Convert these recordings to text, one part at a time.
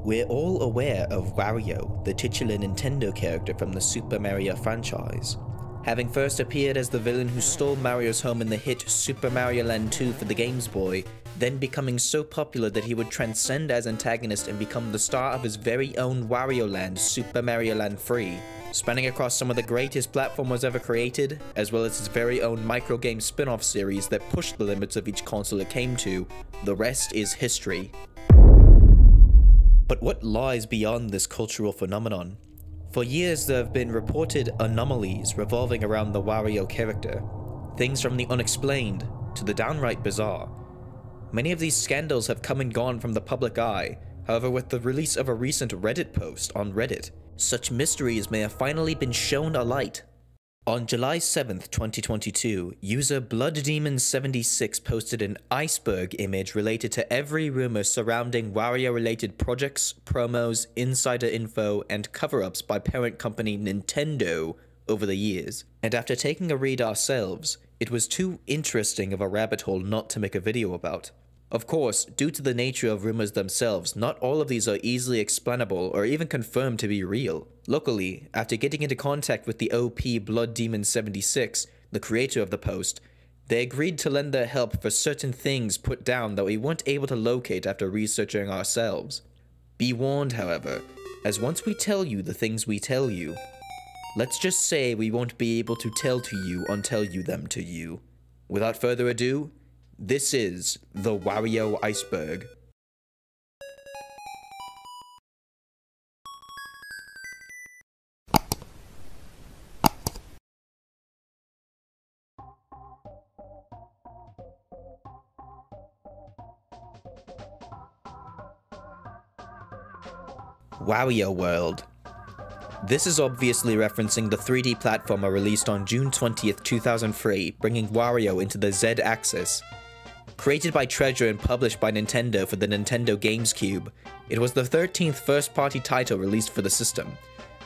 We're all aware of Wario, the titular Nintendo character from the Super Mario franchise, having first appeared as the villain who stole Mario's home in the hit Super Mario Land 2 for the Game Boy, then becoming so popular that he would transcend as antagonist and become the star of his very own Wario Land, Super Mario Land 3, spanning across some of the greatest platformers ever created, as well as his very own microgame spin-off series that pushed the limits of each console it came to. The rest is history. But what lies beyond this cultural phenomenon? For years there have been reported anomalies revolving around the Wario character, things from the unexplained to the downright bizarre. Many of these scandals have come and gone from the public eye, however with the release of a recent Reddit post on Reddit, such mysteries may have finally been shown a light. On July 7th, 2022, user BloodDemon76 posted an iceberg image related to every rumor surrounding Wario-related projects, promos, insider info, and cover-ups by parent company Nintendo over the years. And after taking a read ourselves, it was too interesting of a rabbit hole not to make a video about. Of course, due to the nature of rumors themselves, not all of these are easily explainable or even confirmed to be real. Luckily, after getting into contact with the OP BloodDemon76, the creator of the post, they agreed to lend their help for certain things put down that we weren't able to locate after researching ourselves. Be warned, however, as once we tell you the things we tell you, let's just say we won't be able to tell to you until you them to you. Without further ado, this is the Wario Iceberg. Wario World. This is obviously referencing the 3D platformer released on June 20th, 2003, bringing Wario into the Z-axis. Created by Treasure and published by Nintendo for the Nintendo GameCube, it was the 13th first-party title released for the system.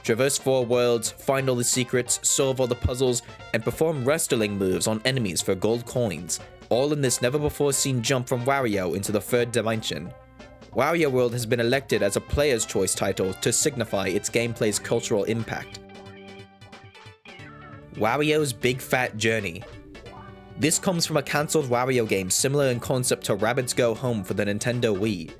Traverse 4 worlds, find all the secrets, solve all the puzzles, and perform wrestling moves on enemies for gold coins, all in this never-before-seen jump from Wario into the third dimension. Wario World has been elected as a player's choice title to signify its gameplay's cultural impact. Wario's Big Fat Journey. This comes from a cancelled Wario game similar in concept to Rabbids Go Home for the Nintendo Wii.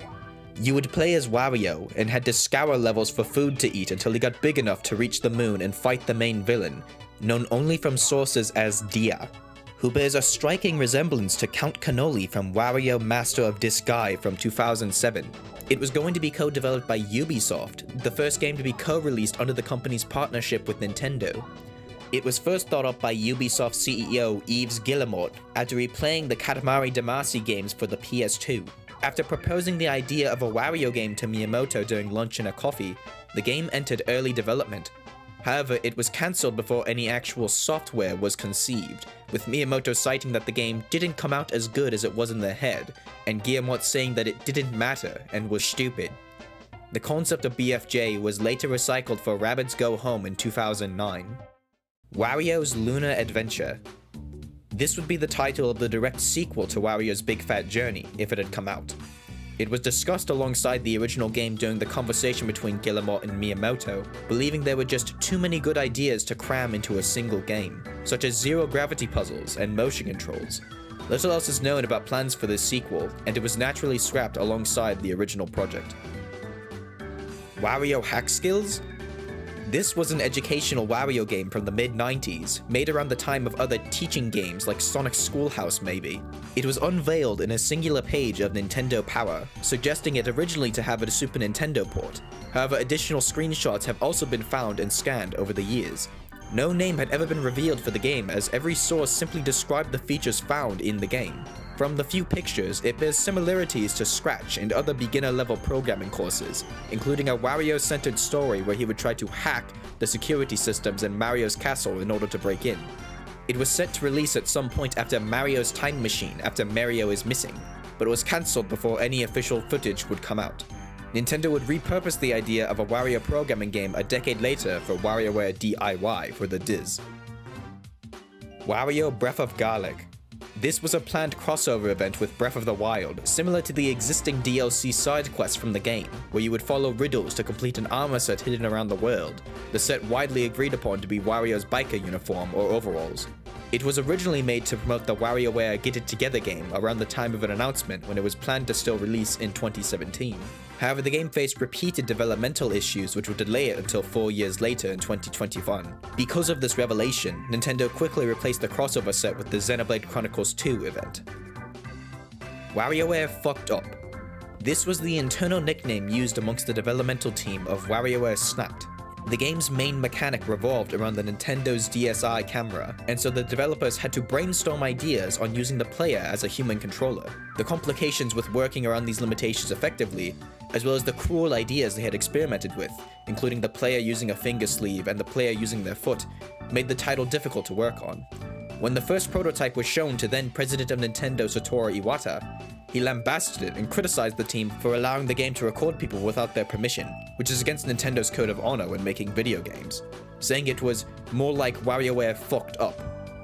You would play as Wario and had to scour levels for food to eat until he got big enough to reach the moon and fight the main villain, known only from sources as Dia, who bears a striking resemblance to Count Cannoli from Wario Master of Disguise from 2007. It was going to be co-developed by Ubisoft, the first game to be co-released under the company's partnership with Nintendo. It was first thought up by Ubisoft CEO Yves Guillemot after replaying the Katamari Damacy games for the PS2. After proposing the idea of a Wario game to Miyamoto during lunch and a coffee, the game entered early development. However, it was cancelled before any actual software was conceived, with Miyamoto citing that the game didn't come out as good as it was in their head, and Guillemot saying that it didn't matter and was stupid. The concept of BFJ was later recycled for Rabbids Go Home in 2009. Wario's Lunar Adventure. This would be the title of the direct sequel to Wario's Big Fat Journey, if it had come out. It was discussed alongside the original game during the conversation between Guillemot and Miyamoto, believing there were just too many good ideas to cram into a single game, such as zero-gravity puzzles and motion controls. Little else is known about plans for this sequel, and it was naturally scrapped alongside the original project. Wario Hack Skills? This was an educational Wario game from the mid-90s, made around the time of other teaching games like Sonic Schoolhouse maybe. It was unveiled in a singular page of Nintendo Power, suggesting it originally to have a Super Nintendo port. However, additional screenshots have also been found and scanned over the years. No name had ever been revealed for the game, as every source simply described the features found in the game. From the few pictures, it bears similarities to Scratch and other beginner-level programming courses, including a Wario-centered story where he would try to hack the security systems in Mario's castle in order to break in. It was set to release at some point after Mario's Time Machine after Mario is missing, but it was cancelled before any official footage would come out. Nintendo would repurpose the idea of a Wario programming game a decade later for WarioWare DIY for the Diz. Wario Breath of Garlic. This was a planned crossover event with Breath of the Wild, similar to the existing DLC side quests from the game, where you would follow riddles to complete an armor set hidden around the world, the set widely agreed upon to be Wario's biker uniform or overalls. It was originally made to promote the WarioWare Get It Together game around the time of an announcement when it was planned to still release in 2017. However, the game faced repeated developmental issues which would delay it until 4 years later in 2021. Because of this revelation, Nintendo quickly replaced the crossover set with the Xenoblade Chronicles 2 event. WarioWare fucked up. This was the internal nickname used amongst the developmental team of WarioWare Snapped. The game's main mechanic revolved around the Nintendo's DSi camera, and so the developers had to brainstorm ideas on using the player as a human controller. The complications with working around these limitations effectively, as well as the cruel ideas they had experimented with, including the player using a finger sleeve and the player using their foot, made the title difficult to work on. When the first prototype was shown to then President of Nintendo Satoru Iwata, he lambasted it and criticized the team for allowing the game to record people without their permission, which is against Nintendo's code of honor when making video games, saying it was more like WarioWare fucked up.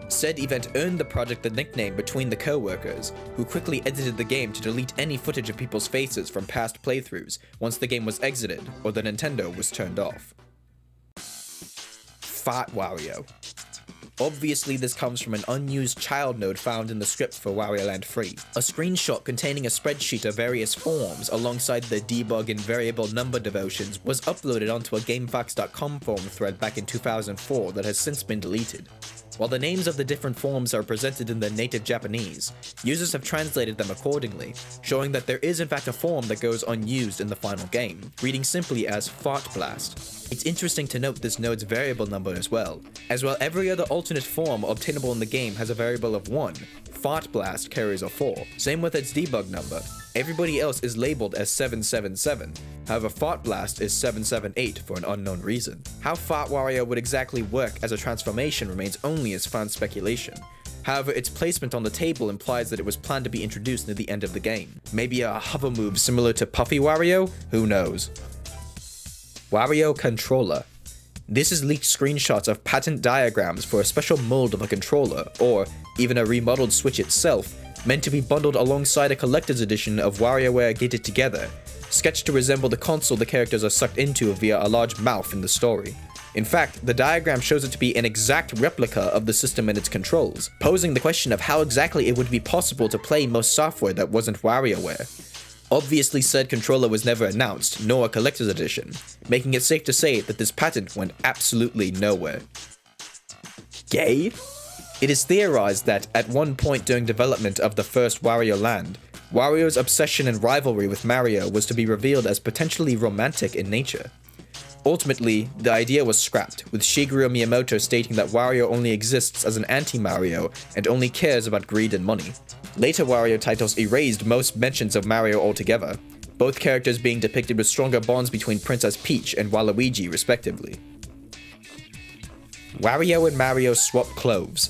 Said event earned the project the nickname between the co-workers, who quickly edited the game to delete any footage of people's faces from past playthroughs once the game was exited or the Nintendo was turned off. Fart Wario. Obviously, this comes from an unused child node found in the script for Wario Land 3. A screenshot containing a spreadsheet of various forms alongside the debug and variable number devotions was uploaded onto a GameFAQs.com forum thread back in 2004 that has since been deleted. While the names of the different forms are presented in their native Japanese, users have translated them accordingly, showing that there is in fact a form that goes unused in the final game, reading simply as Fart Blast. It's interesting to note this node's variable number as well, as while every other alternate form obtainable in the game has a variable of 1, Fart Blast carries a 4, same with its debug number. Everybody else is labeled as 777, however Fart Blast is 778 for an unknown reason. How Fart Wario would exactly work as a transformation remains only as fan speculation. However, its placement on the table implies that it was planned to be introduced near the end of the game. Maybe a hover move similar to Puffy Wario? Who knows? Wario Controller. This is leaked screenshots of patent diagrams for a special mold of a controller, or even a remodeled Switch itself, meant to be bundled alongside a collector's edition of WarioWare Get It Together, sketched to resemble the console the characters are sucked into via a large mouth in the story. In fact, the diagram shows it to be an exact replica of the system and its controls, posing the question of how exactly it would be possible to play most software that wasn't WarioWare. Obviously, said controller was never announced, nor a collector's edition, making it safe to say that this patent went absolutely nowhere. Gay? It is theorized that, at one point during development of the first Wario Land, Wario's obsession and rivalry with Mario was to be revealed as potentially romantic in nature. Ultimately, the idea was scrapped, with Shigeru Miyamoto stating that Wario only exists as an anti-Mario and only cares about greed and money. Later Wario titles erased most mentions of Mario altogether, both characters being depicted with stronger bonds between Princess Peach and Waluigi respectively. Wario and Mario swap clothes.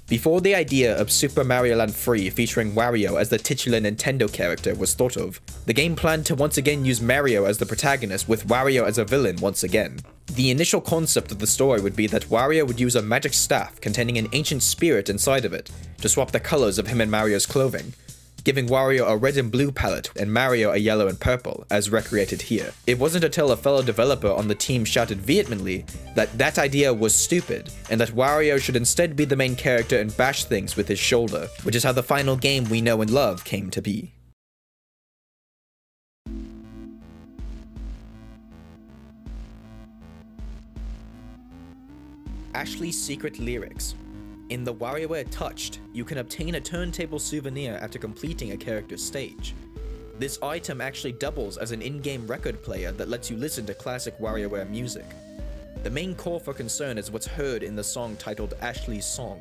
Before the idea of Super Mario Land 3 featuring Wario as the titular Nintendo character was thought of, the game planned to once again use Mario as the protagonist with Wario as a villain once again. The initial concept of the story would be that Wario would use a magic staff containing an ancient spirit inside of it to swap the colors of him and Mario's clothing, giving Wario a red and blue palette and Mario a yellow and purple, as recreated here. It wasn't until a fellow developer on the team shouted vehemently that that idea was stupid, and that Wario should instead be the main character and bash things with his shoulder, which is how the final game we know and love came to be. Ashley's secret lyrics. In the WarioWare Touched, you can obtain a turntable souvenir after completing a character's stage. This item actually doubles as an in-game record player that lets you listen to classic WarioWare music. The main call for concern is what's heard in the song titled Ashley's Song.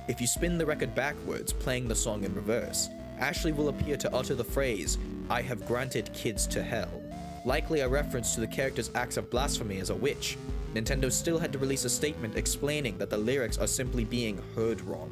If you spin the record backwards, playing the song in reverse, Ashley will appear to utter the phrase, "I have granted kids to hell," likely a reference to the character's acts of blasphemy as a witch. Nintendo still had to release a statement explaining that the lyrics are simply being heard wrong.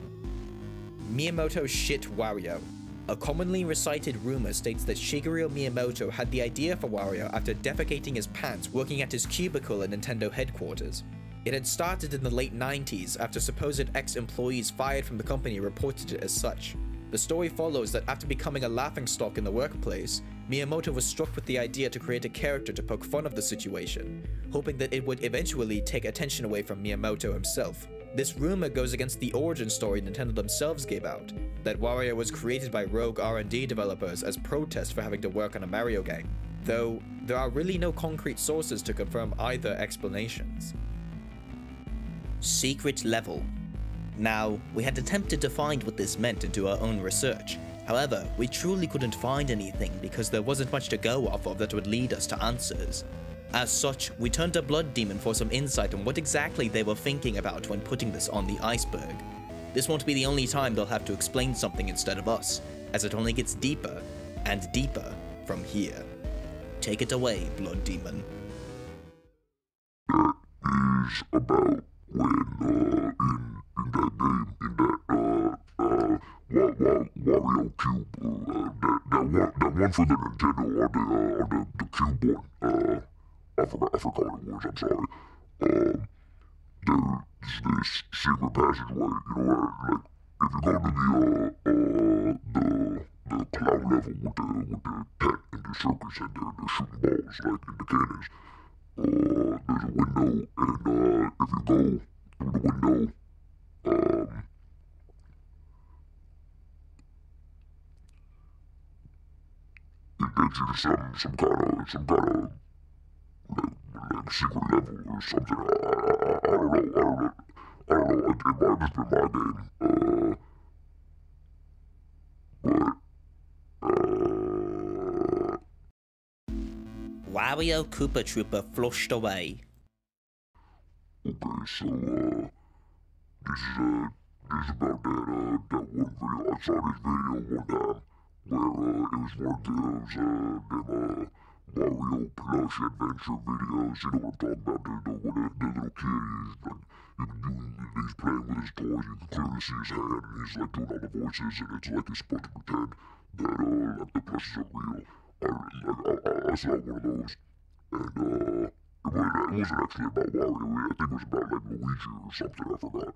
Miyamoto shit Wario. A commonly recited rumor states that Shigeru Miyamoto had the idea for Wario after defecating his pants working at his cubicle at Nintendo headquarters. It had started in the late 90s after supposed ex-employees fired from the company reported it as such. The story follows that after becoming a laughingstock in the workplace, Miyamoto was struck with the idea to create a character to poke fun of the situation, hoping that it would eventually take attention away from Miyamoto himself. This rumor goes against the origin story Nintendo themselves gave out, that Wario was created by rogue R&D developers as protest for having to work on a Mario game, though there are really no concrete sources to confirm either explanations. Secret level. Now, we had attempted to find what this meant and do our own research. However, we truly couldn't find anything because there wasn't much to go off of that would lead us to answers. As such, we turned to Blood Demon for some insight on what exactly they were thinking about when putting this on the iceberg. This won't be the only time they'll have to explain something instead of us, as it only gets deeper and deeper from here. Take it away, Blood Demon. That is about when, in that game, Wario Cube, that one for the Nintendo, or the Cube one, I forgot what it was, I'm sorry. There's this secret passageway, like, if you go to the cloud level with the tent and the circus and they're shooting balls, like in the cannons, there's a window, and if you go through the window, it gets you to some kind of like secret level or something. I don't know. It might have just been my game. Wario Koopa Troopa flushed away. Okay, so this is about that one video. I saw this video one time where it was one of them Wario plush adventure videos. You know what I'm talking about? The little kid, he's playing with his toys. You can clearly see his hand, and he's like doing all the voices, and it's like he's supposed to pretend that like the plushes are real. I saw one of those, and it wasn't actually about Wario. I think it was about like Luigi or something. I forgot.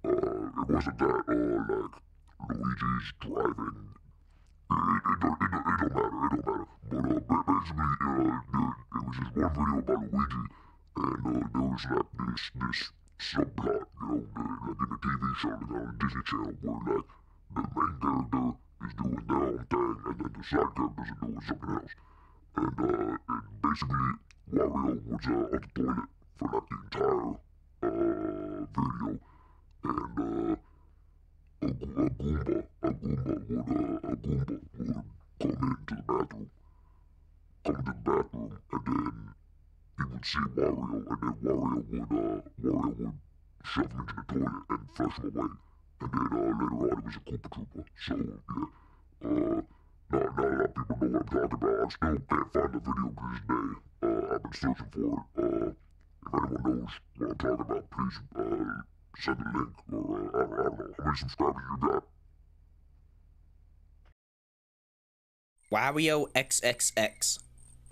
It wasn't that like Luigi's driving. It don't matter. But basically, it was just one video about Luigi, and there was like this subplot, like in the TV show, like on the Disney Channel, where like the main character is doing their own thing, and then the side characters are doing something else. And basically, Wario was on the toilet for like the entire video, and a Goomba would come into the bathroom, and then he would see Wario, and then Wario would shove him into the toilet and flush him away, and then later on it was a Koopa Troopa. So yeah, not a lot of people know what I'm talking about. I still can't find the video to this day. I've been searching for it. If anyone knows what I'm talking about, please send a link, or I don't know how many subscribers you got. Wario XXX.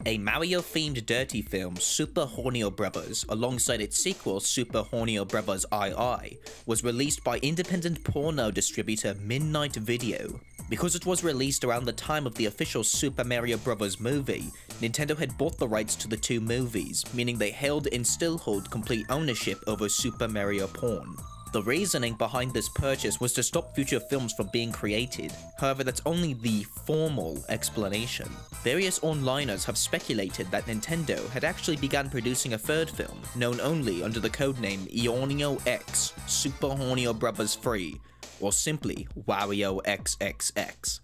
A Mario-themed dirty film, Super Hornio Brothers, alongside its sequel, Super Hornio Brothers II, was released by independent porno distributor Midnight Video. Because it was released around the time of the official Super Mario Bros. Movie, Nintendo had bought the rights to the two movies, meaning they held and still hold complete ownership over Super Mario porn. The reasoning behind this purchase was to stop future films from being created. However, that's only the formal explanation. Various onliners have speculated that Nintendo had actually begun producing a third film, known only under the codename Eonio X, Super Hornio Brothers 3, or simply Wario XXX.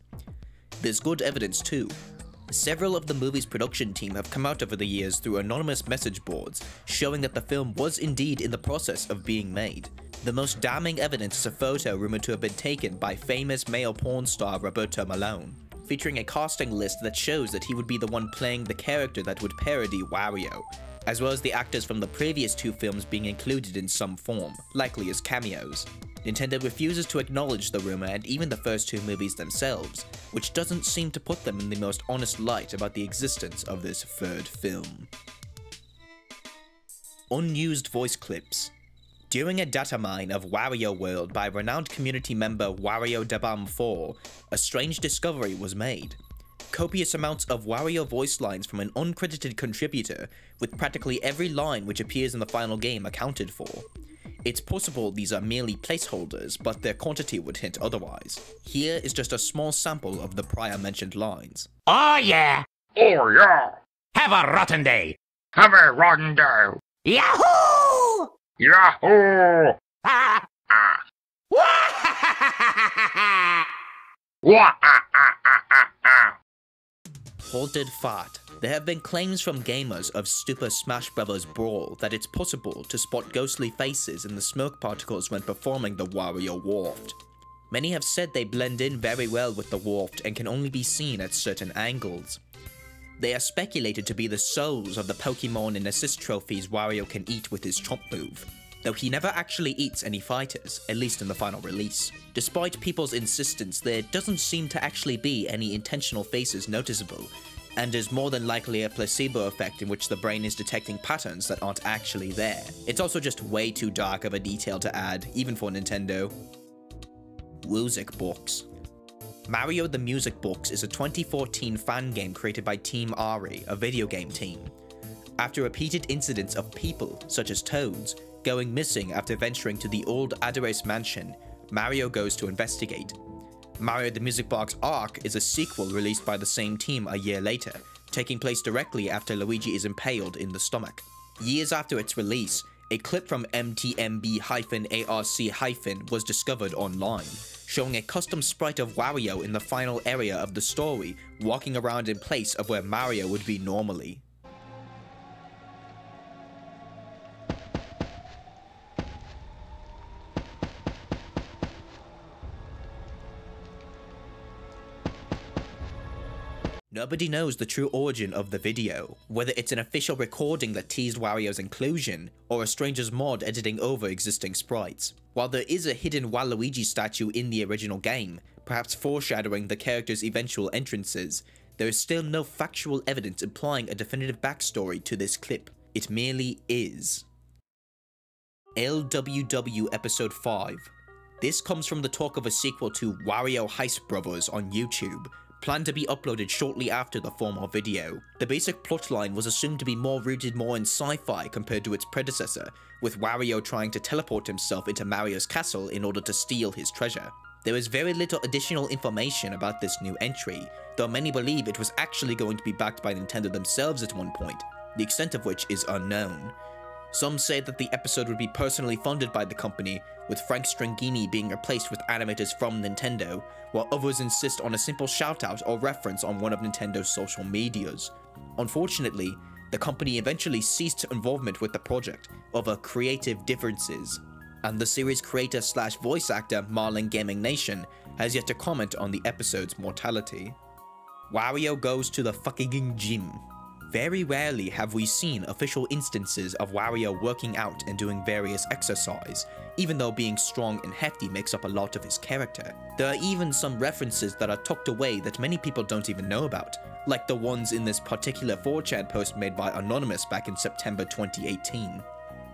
There's good evidence too. Several of the movie's production team have come out over the years through anonymous message boards, showing that the film was indeed in the process of being made. The most damning evidence is a photo rumored to have been taken by famous male porn star Roberto Malone, featuring a casting list that shows that he would be the one playing the character that would parody Wario, as well as the actors from the previous two films being included in some form, likely as cameos. Nintendo refuses to acknowledge the rumor and even the first two movies themselves, which doesn't seem to put them in the most honest light about the existence of this third film. Unused voice clips. During a data mine of Wario World by renowned community member WarioDabam4, a strange discovery was made. Copious amounts of Wario voice lines from an uncredited contributor, with practically every line which appears in the final game accounted for. It's possible these are merely placeholders, but their quantity would hint otherwise. Here is just a small sample of the prior mentioned lines. Oh yeah! Oh yeah! Have a rotten day! Have a rotten day! Yahoo! Yahoo! Ah! Ah! Wah-ha-ha-ha-ha-ha! Wah! Ah! Ah! Ah! Ah! Ah! Halted fart. There have been claims from gamers of Super Smash Bros. Brawl that it's possible to spot ghostly faces in the smoke particles when performing the Wario Waft. Many have said they blend in very well with the Waft and can only be seen at certain angles. They are speculated to be the souls of the Pokemon and assist trophies Wario can eat with his chomp move, though he never actually eats any fighters, at least in the final release. Despite people's insistence, there doesn't seem to actually be any intentional faces noticeable, and is more than likely a placebo effect in which the brain is detecting patterns that aren't actually there. It's also just way too dark of a detail to add, even for Nintendo. Music Box. Mario the Music Box is a 2014 fan game created by Team Ari, a video game team. After repeated incidents of people, such as Toads, going missing after venturing to the old Adorace mansion, Mario goes to investigate. Mario the Music Box Arc is a sequel released by the same team a year later, taking place directly after Luigi is impaled in the stomach. Years after its release, a clip from MTMB-ARC- was discovered online, showing a custom sprite of Wario in the final area of the story, walking around in place of where Mario would be normally. Nobody knows the true origin of the video, whether it's an official recording that teased Wario's inclusion, or a stranger's mod editing over existing sprites. While there is a hidden Waluigi statue in the original game, perhaps foreshadowing the character's eventual entrances, there is still no factual evidence implying a definitive backstory to this clip. It merely is. LWW Episode 5. This comes from the talk of a sequel to Wario Heist Brothers on YouTube, planned to be uploaded shortly after the former video. The basic plotline was assumed to be rooted more in sci-fi compared to its predecessor, with Wario trying to teleport himself into Mario's castle in order to steal his treasure. There is very little additional information about this new entry, though many believe it was actually going to be backed by Nintendo themselves at one point, the extent of which is unknown. Some say that the episode would be personally funded by the company, with Frank Stringini being replaced with animators from Nintendo, while others insist on a simple shoutout or reference on one of Nintendo's social medias. Unfortunately, the company eventually ceased involvement with the project over creative differences, and the series creator slash voice actor Marlin Gaming Nation has yet to comment on the episode's mortality. Wario goes to the fucking gym. Very rarely have we seen official instances of Wario working out and doing various exercise, even though being strong and hefty makes up a lot of his character. There are even some references that are tucked away that many people don't even know about, like the ones in this particular 4chan post made by Anonymous back in September 2018.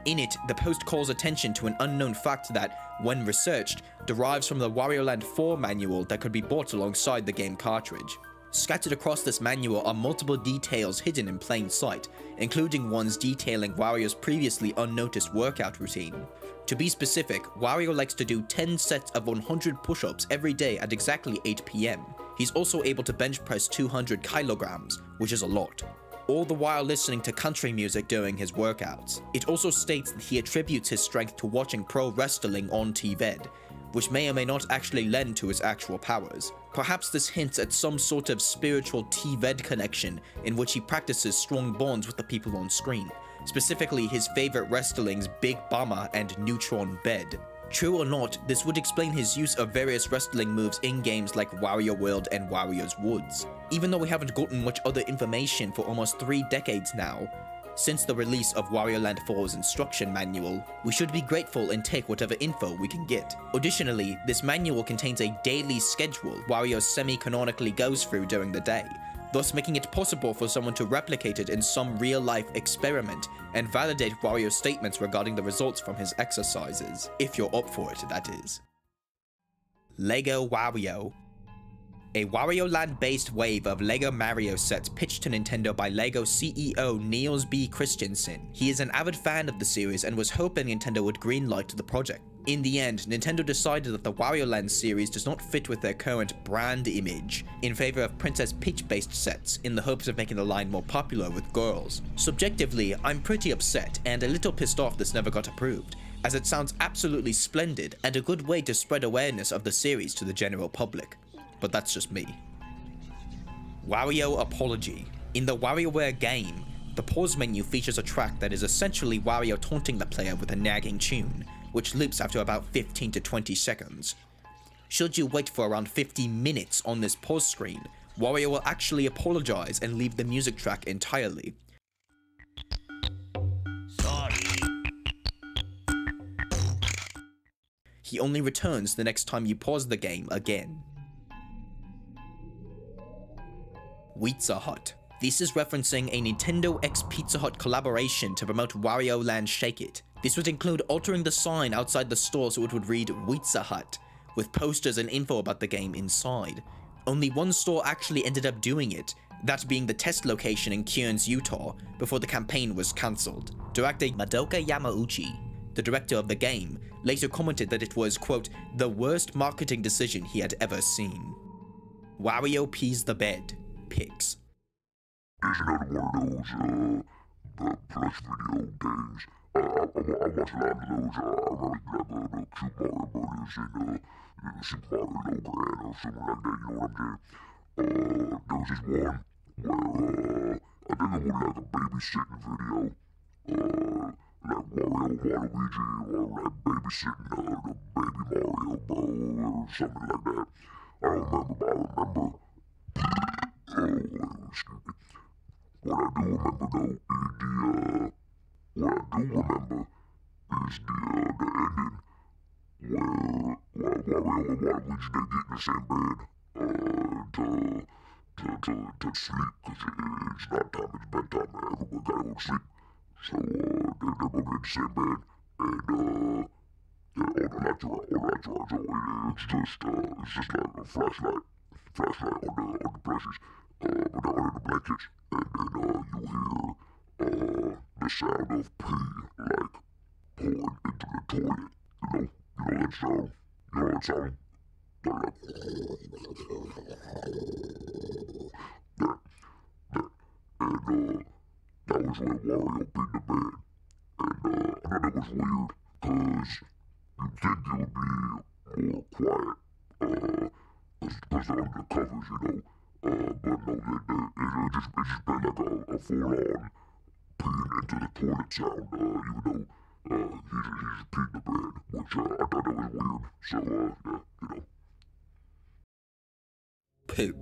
In it, the post calls attention to an unknown fact that, when researched, derives from the Wario Land 4 manual that could be bought alongside the game cartridge. Scattered across this manual are multiple details hidden in plain sight, including ones detailing Wario's previously unnoticed workout routine. To be specific, Wario likes to do 10 sets of 100 push-ups every day at exactly 8 PM. He's also able to bench press 200 kilograms, which is a lot, all the while listening to country music during his workouts. It also states that he attributes his strength to watching pro wrestling on TVED, which may or may not actually lend to his actual powers. Perhaps this hints at some sort of spiritual TVED connection in which he practices strong bonds with the people on screen, specifically his favorite wrestlings Big Mama and Neutron Bed. True or not, this would explain his use of various wrestling moves in games like Wario World and Wario's Woods. Even though we haven't gotten much other information for almost 3 decades now, since the release of Wario Land 4's instruction manual, we should be grateful and take whatever info we can get. Additionally, this manual contains a daily schedule Wario semi-canonically goes through during the day, thus making it possible for someone to replicate it in some real-life experiment and validate Wario's statements regarding the results from his exercises. If you're up for it, that is. LEGO Wario. A Wario Land-based wave of LEGO Mario sets pitched to Nintendo by LEGO CEO Niels B. Christensen. He is an avid fan of the series and was hoping Nintendo would greenlight the project. In the end, Nintendo decided that the Wario Land series does not fit with their current brand image, in favor of Princess Peach-based sets, in the hopes of making the line more popular with girls. Subjectively, I'm pretty upset and a little pissed off this never got approved, as it sounds absolutely splendid and a good way to spread awareness of the series to the general public. But that's just me. Wario Apology. In the WarioWare game, the pause menu features a track that is essentially Wario taunting the player with a nagging tune, which loops after about 15 to 20 seconds. Should you wait for around 50 minutes on this pause screen, Wario will actually apologize and leave the music track entirely. Sorry. He only returns the next time you pause the game again. Pizza Hut. This is referencing a Nintendo x Pizza Hut collaboration to promote Wario Land Shake It. This would include altering the sign outside the store so it would read Pizza Hut, with posters and info about the game inside. Only one store actually ended up doing it, that being the test location in Kearns, Utah, before the campaign was cancelled. Director Madoka Yamauchi, the director of the game, later commented that it was, quote, the worst marketing decision he had ever seen. Wario Pees the Bed. Pics. It's another one of those, plush video games. I watch a lot of those. I remember the Cute Mario Brothers and Super Mario Land or something like that, you know what I'm saying? There was this one where, I think it was like a babysitting video. Like Wario Waluigi, or like babysitting the baby Mario, bro, or something like that. I don't remember, but I remember. Excuse me. What I do remember though is the ending where Wario and Waluigi they get in the same bed to sleep, because it's not time, it's bedtime, everyone gotta go to sleep. So they're both in the same bed, and yeah, all the lights are on, so it's just like a flashlight on the places, but they're under the blankets, and then you hear the sound of pee, like, pouring into the toilet, you know that sound, they're like, and that was when Wario peed the bed, and I thought that was weird, cause you'd think it would be more quiet, because they're under the covers, you know, but no, it just been like a full-on peeing into the toilet sound, even though he's peed the bed, which I thought that was weird, so yeah, you know. Poop.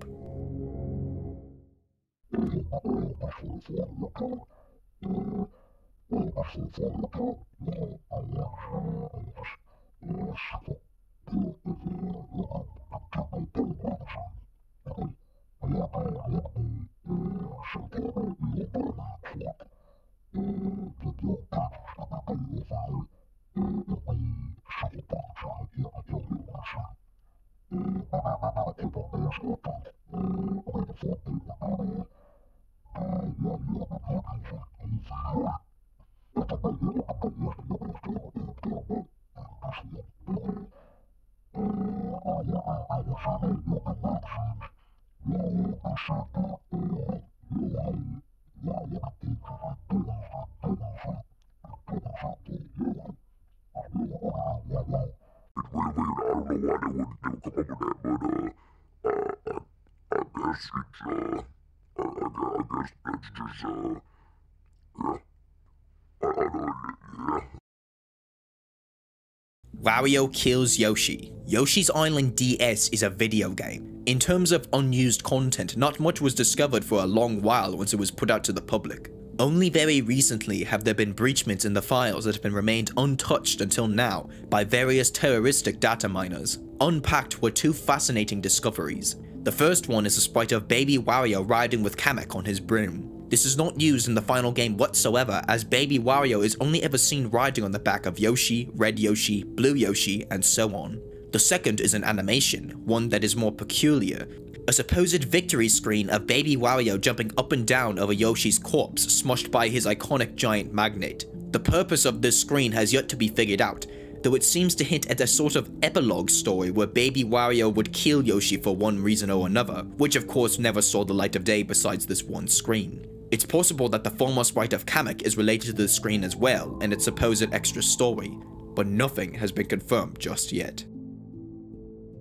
Wario Kills Yoshi. Yoshi's Island DS is a video game. In terms of unused content, not much was discovered for a long while once it was put out to the public. Only very recently have there been breachments in the files that have been remained untouched until now by various terroristic data miners. Unpacked were two fascinating discoveries. The The first one is a sprite of Baby Wario riding with Kamek on his broom. This is not used in the final game whatsoever, as Baby Wario is only ever seen riding on the back of Yoshi, Red Yoshi, Blue Yoshi, and so on. The second is an animation, one that is more peculiar. A supposed victory screen of Baby Wario jumping up and down over Yoshi's corpse smushed by his iconic giant magnet. The purpose of this screen has yet to be figured out, though it seems to hint at a sort of epilogue story where Baby Wario would kill Yoshi for one reason or another, which of course never saw the light of day besides this one screen. It's possible that the former sprite of Kamek is related to the screen as well and its supposed extra story, but nothing has been confirmed just yet.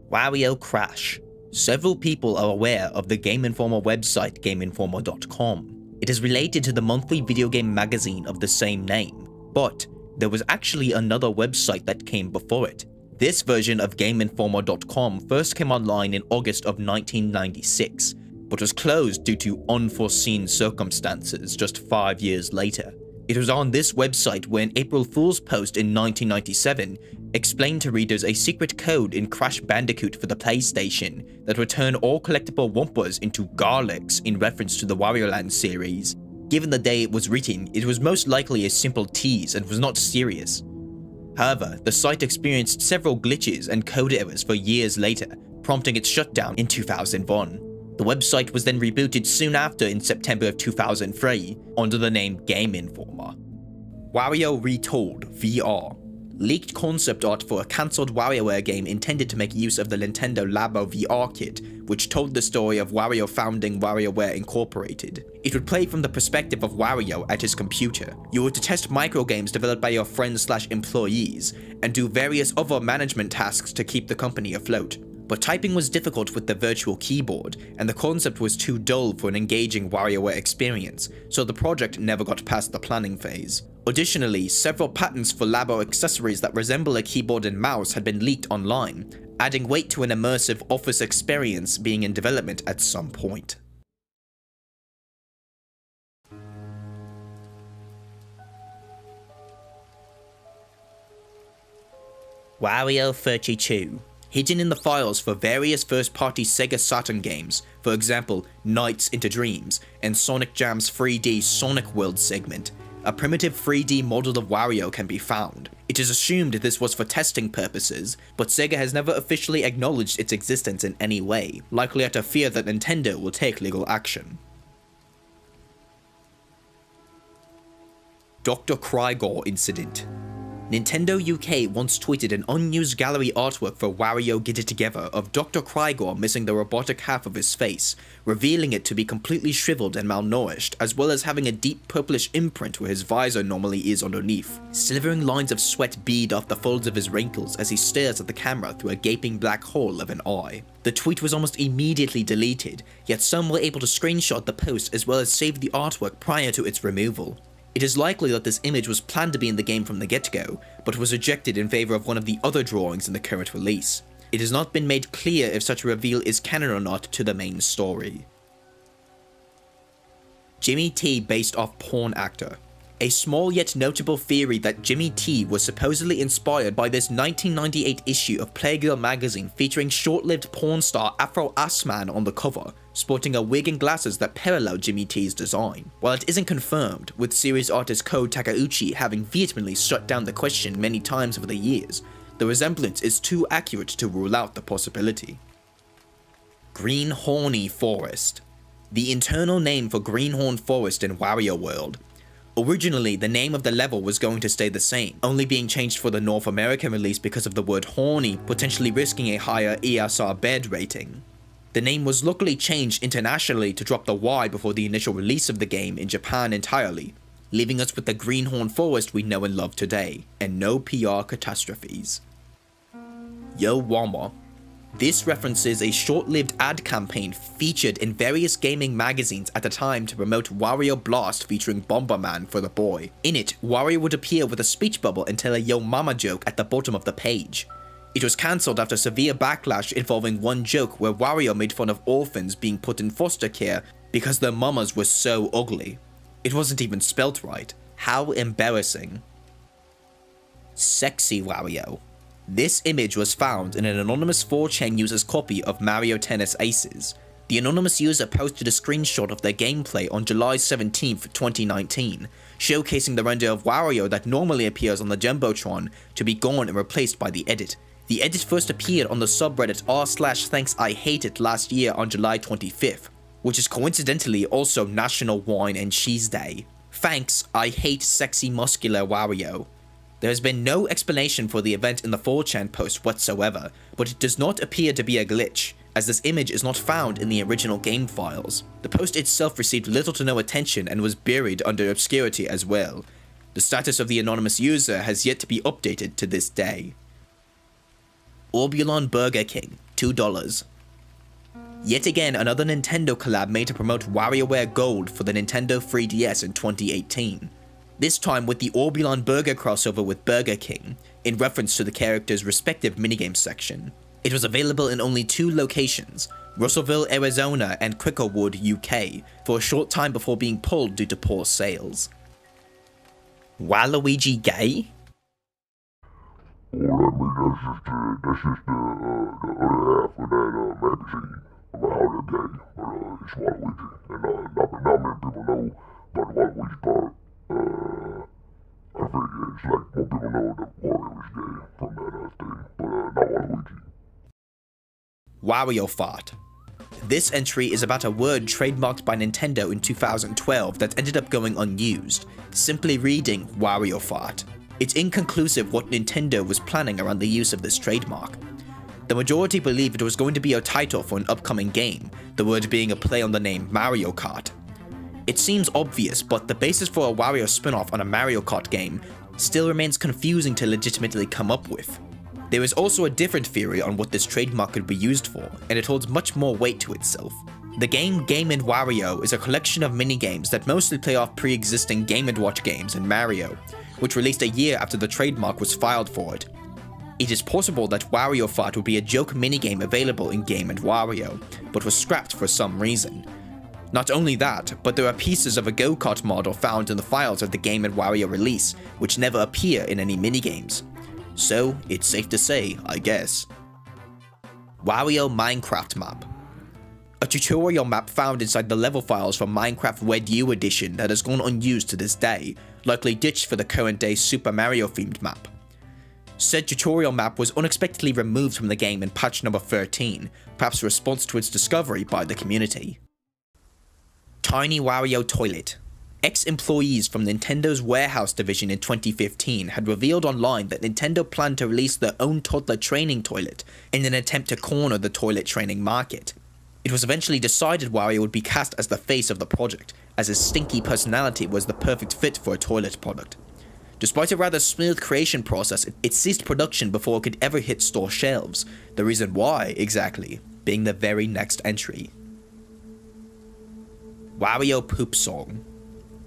Wario Crash. Several people are aware of the Game Informer website GameInformer.com. It is related to the monthly video game magazine of the same name, but there was actually another website that came before it. This version of GameInformer.com first came online in August of 1996, but was closed due to unforeseen circumstances just 5 years later. It was on this website where an April Fool's post in 1997 explained to readers a secret code in Crash Bandicoot for the PlayStation that would turn all collectible Wumpas into garlics in reference to the Wario Land series. Given the day it was written, it was most likely a simple tease and was not serious. However, the site experienced several glitches and code errors for years later, prompting its shutdown in 2001. The website was then rebooted soon after in September of 2003 under the name Game Informer. Wario Retold VR. Leaked concept art for a cancelled WarioWare game intended to make use of the Nintendo Labo VR kit, which told the story of Wario founding WarioWare Incorporated. It would play from the perspective of Wario at his computer. You were to test microgames developed by your friends/employees, and do various other management tasks to keep the company afloat. But typing was difficult with the virtual keyboard, and the concept was too dull for an engaging WarioWare experience, so the project never got past the planning phase. Additionally, several patents for Labo accessories that resemble a keyboard and mouse had been leaked online, adding weight to an immersive office experience being in development at some point. Wario 32. Hidden in the files for various first-party Sega Saturn games, for example, Nights into Dreams and Sonic Jam's 3D Sonic World segment, a primitive 3D model of Wario can be found. It is assumed this was for testing purposes, but Sega has never officially acknowledged its existence in any way, likely out of fear that Nintendo will take legal action. Dr. Crygor Incident. Nintendo UK once tweeted an unused gallery artwork for Wario Get It Together of Dr. Crygor missing the robotic half of his face, revealing it to be completely shriveled and malnourished, as well as having a deep purplish imprint where his visor normally is underneath. Slithering lines of sweat bead off the folds of his wrinkles as he stares at the camera through a gaping black hole of an eye. The tweet was almost immediately deleted, yet some were able to screenshot the post as well as save the artwork prior to its removal. It is likely that this image was planned to be in the game from the get-go, but was rejected in favour of one of the other drawings in the current release. It has not been made clear if such a reveal is canon or not to the main story. Jimmy T based off porn actor. A small yet notable theory that Jimmy T was supposedly inspired by this 1998 issue of Playgirl magazine featuring short-lived porn star Afro Assman on the cover, sporting a wig and glasses that parallel Jimmy T's design. While it isn't confirmed, with series artist Ko Takeuchi having vehemently shut down the question many times over the years, the resemblance is too accurate to rule out the possibility. Green Horny Forest. The internal name for Greenhorn Forest in Wario World. Originally, the name of the level was going to stay the same, only being changed for the North American release because of the word horny potentially risking a higher ESR bed rating. The name was luckily changed internationally to drop the Y before the initial release of the game in Japan entirely, leaving us with the Greenhorn Forest we know and love today, and no PR catastrophes. Yo Wama. This references a short-lived ad campaign featured in various gaming magazines at the time to promote Wario Blast featuring Bomberman for the boy. In it, Wario would appear with a speech bubble and tell a Yo Mama joke at the bottom of the page. It was cancelled after severe backlash involving one joke where Wario made fun of orphans being put in foster care because their mamas were so ugly. It wasn't even spelt right. How embarrassing. Sexy Wario. This image was found in an anonymous 4chan user's copy of Mario Tennis Aces. The anonymous user posted a screenshot of their gameplay on July 17th, 2019, showcasing the render of Wario that normally appears on the Jumbotron to be gone and replaced by the edit. The edit first appeared on the subreddit r/thanksihateit last year on July 25th, which is coincidentally also National Wine and Cheese Day. Thanks, I hate sexy muscular Wario. There has been no explanation for the event in the 4chan post whatsoever, but it does not appear to be a glitch, as this image is not found in the original game files. The post itself received little to no attention and was buried under obscurity as well. The status of the anonymous user has yet to be updated to this day. Orbulon Burger King, $2. Yet again, another Nintendo collab made to promote WarioWare Gold for the Nintendo 3DS in 2018. This time with the Orbulon Burger crossover with Burger King, in reference to the character's respective minigame section. It was available in only 2 locations, Russellville, Arizona and Cricklewood, UK, for a short time before being pulled due to poor sales. Waluigi gay? Well, that's just the other half of that magazine about how they're gay, but it's Waluigi, and not many people know about the Waluigi part. I think it's like more people know that Wario is gay from that thing, but not Waluigi. Wario Fart. This entry is about a word trademarked by Nintendo in 2012 that ended up going unused, simply reading Wario Fart. It's inconclusive what Nintendo was planning around the use of this trademark. The majority believe it was going to be a title for an upcoming game, the word being a play on the name Mario Kart. It seems obvious, but the basis for a Wario spin-off on a Mario Kart game still remains confusing to legitimately come up with. There is also a different theory on what this trademark could be used for, and it holds much more weight to itself. The game Game & Wario is a collection of minigames that mostly play off pre-existing Game & Watch games and Mario, which released a year after the trademark was filed for it. It is possible that Wario Fart would be a joke minigame available in Game & Wario, but was scrapped for some reason. Not only that, but there are pieces of a go-kart model found in the files of the Game & Wario release, which never appear in any minigames. So, it's safe to say, I guess. Wario Minecraft Map. A tutorial map found inside the level files from Minecraft Red U Edition that has gone unused to this day, likely ditched for the current day Super Mario themed map. Said tutorial map was unexpectedly removed from the game in patch number 13, perhaps a response to its discovery by the community. Tiny Wario Toilet. Ex-employees from Nintendo's warehouse division in 2015 had revealed online that Nintendo planned to release their own toddler training toilet in an attempt to corner the toilet training market. It was eventually decided Wario would be cast as the face of the project, as his stinky personality was the perfect fit for a toilet product. Despite a rather smooth creation process, it ceased production before it could ever hit store shelves, the reason why, exactly, being the very next entry. Wario Poop Song.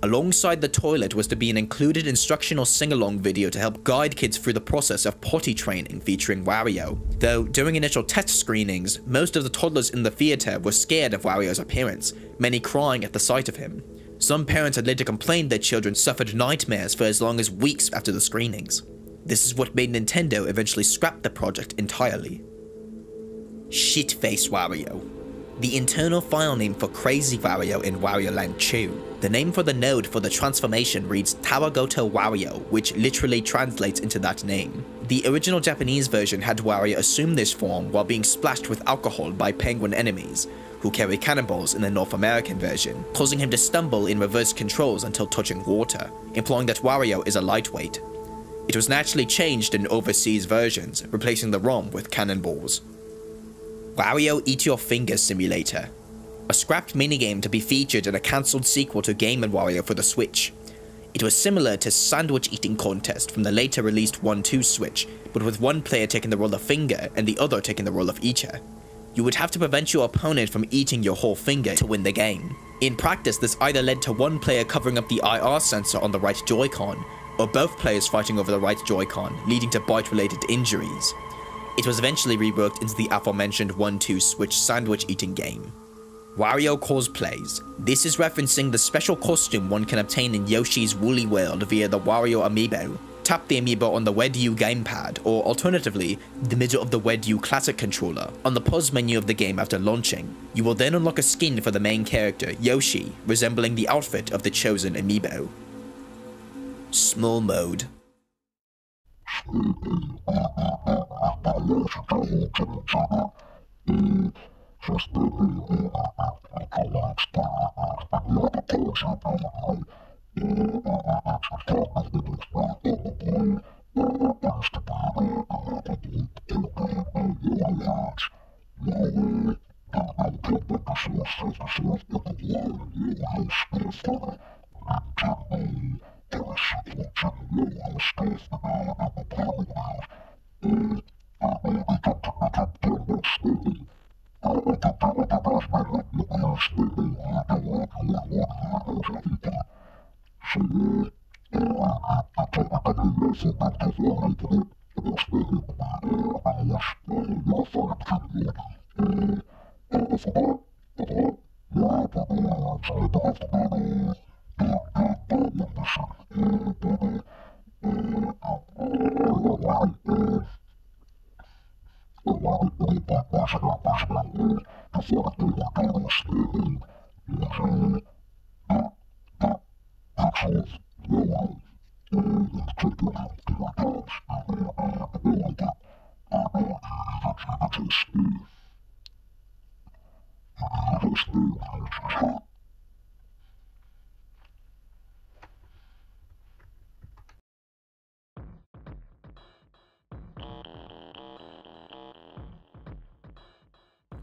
Alongside the toilet was to be an included instructional sing-along video to help guide kids through the process of potty training featuring Wario. Though, during initial test screenings, most of the toddlers in the theater were scared of Wario's appearance, many crying at the sight of him. Some parents had later complained their children suffered nightmares for as long as weeks after the screenings. This is what made Nintendo eventually scrap the project entirely. Shitface Wario. The internal file name for Crazy Wario in Wario Land 2. The name for the node for the transformation reads Tawagoto Wario, which literally translates into that name. The original Japanese version had Wario assume this form while being splashed with alcohol by penguin enemies, who carry cannonballs in the North American version, causing him to stumble in reverse controls until touching water, implying that Wario is a lightweight. It was naturally changed in overseas versions, replacing the ROM with cannonballs. Wario Eat Your Finger Simulator. A scrapped minigame to be featured in a cancelled sequel to Game & Wario for the Switch. It was similar to Sandwich Eating Contest from the later released 1-2 Switch, but with one player taking the role of finger and the other taking the role of eater. You would have to prevent your opponent from eating your whole finger to win the game. In practice, this either led to one player covering up the IR sensor on the right Joy-Con, or both players fighting over the right Joy-Con, leading to bite-related injuries. It was eventually reworked into the aforementioned 1-2 Switch sandwich eating game. Wario Cosplays. This is referencing the special costume one can obtain in Yoshi's Woolly World via the Wario Amiibo. Tap the amiibo on the Wed U gamepad, or alternatively, the middle of the Wed U Classic controller, on the pause menu of the game after launching. You will then unlock a skin for the main character, Yoshi, resembling the outfit of the chosen amiibo. Small mode.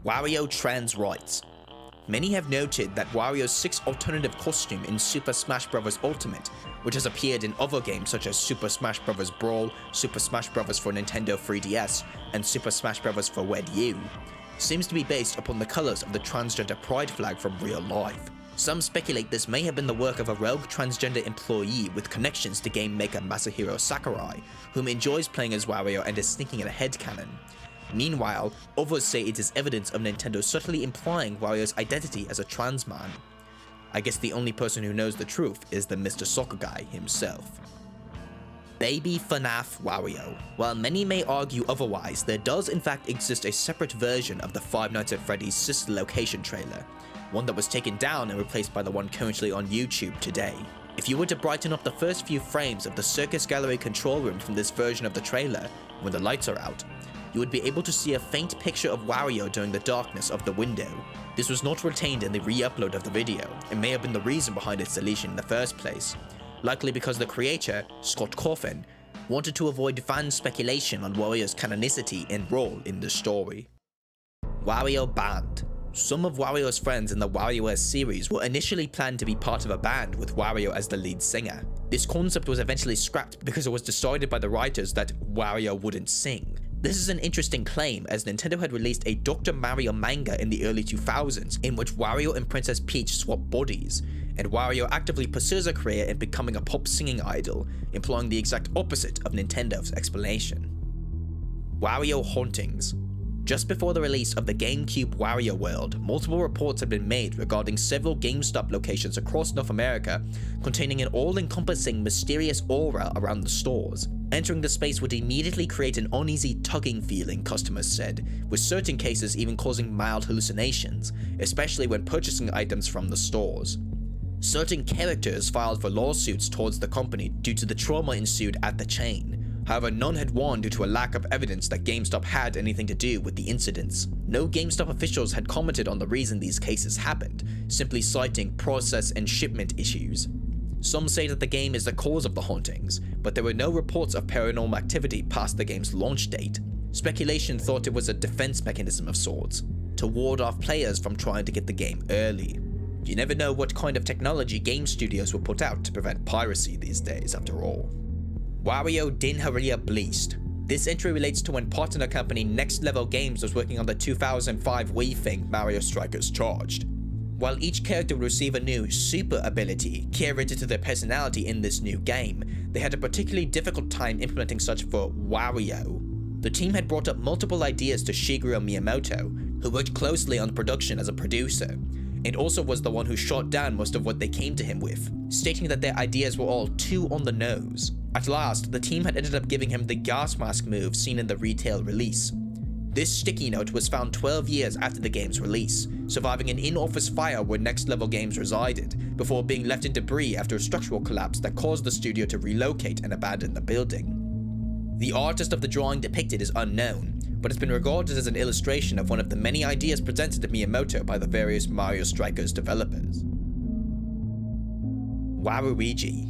Wario trans rights. Many have noted that Wario's 6th alternative costume in Super Smash Bros. Ultimate, which has appeared in other games such as Super Smash Bros. Brawl, Super Smash Bros. For Nintendo 3DS, and Super Smash Bros. For Wed U, seems to be based upon the colours of the transgender pride flag from real life. Some speculate this may have been the work of a rogue transgender employee with connections to game maker Masahiro Sakurai, whom enjoys playing as Wario and is thinking in a headcanon. Meanwhile, others say it is evidence of Nintendo subtly implying Wario's identity as a trans man. I guess the only person who knows the truth is the Mr. Soccer Guy himself. Baby FNAF Wario. While many may argue otherwise, there does in fact exist a separate version of the Five Nights at Freddy's sister location trailer, one that was taken down and replaced by the one currently on YouTube today. If you were to brighten up the first few frames of the Circus Gallery control room from this version of the trailer, when the lights are out, you would be able to see a faint picture of Wario during the darkness of the window. This was not retained in the re-upload of the video, and may have been the reason behind its deletion in the first place, likely because the creator, Scott Cawthon, wanted to avoid fan speculation on Wario's canonicity and role in the story. Wario Band. Some of Wario's friends in the WarioWare series were initially planned to be part of a band with Wario as the lead singer. This concept was eventually scrapped because it was decided by the writers that Wario wouldn't sing. This is an interesting claim, as Nintendo had released a Dr. Mario manga in the early 2000s in which Wario and Princess Peach swap bodies, and Wario actively pursues a career in becoming a pop singing idol, implying the exact opposite of Nintendo's explanation. Wario Hauntings. Just before the release of the GameCube Wario World, multiple reports had been made regarding several GameStop locations across North America containing an all-encompassing mysterious aura around the stores. Entering the space would immediately create an uneasy tugging feeling, customers said, with certain cases even causing mild hallucinations, especially when purchasing items from the stores. Certain characters filed for lawsuits towards the company due to the trauma ensued at the chain. However, none had won due to a lack of evidence that GameStop had anything to do with the incidents. No GameStop officials had commented on the reason these cases happened, simply citing process and shipment issues. Some say that the game is the cause of the hauntings, but there were no reports of paranormal activity past the game's launch date. Speculation thought it was a defense mechanism of sorts, to ward off players from trying to get the game early. You never know what kind of technology game studios will put out to prevent piracy these days, after all. Wario Din Haria Bleast. This entry relates to when partner company Next Level Games was working on the 2005 Wii thing Mario Strikers Charged. While each character would receive a new super ability curated to their personality in this new game, they had a particularly difficult time implementing such for Wario. The team had brought up multiple ideas to Shigeru Miyamoto, who worked closely on production as a producer, and also was the one who shot down most of what they came to him with, stating that their ideas were all too on the nose. At last, the team had ended up giving him the gas mask move seen in the retail release. This sticky note was found 12 years after the game's release, surviving an in-office fire where Next Level Games resided, before being left in debris after a structural collapse that caused the studio to relocate and abandon the building. The artist of the drawing depicted is unknown, but it's been regarded as an illustration of one of the many ideas presented to Miyamoto by the various Mario Strikers developers. Waluigi.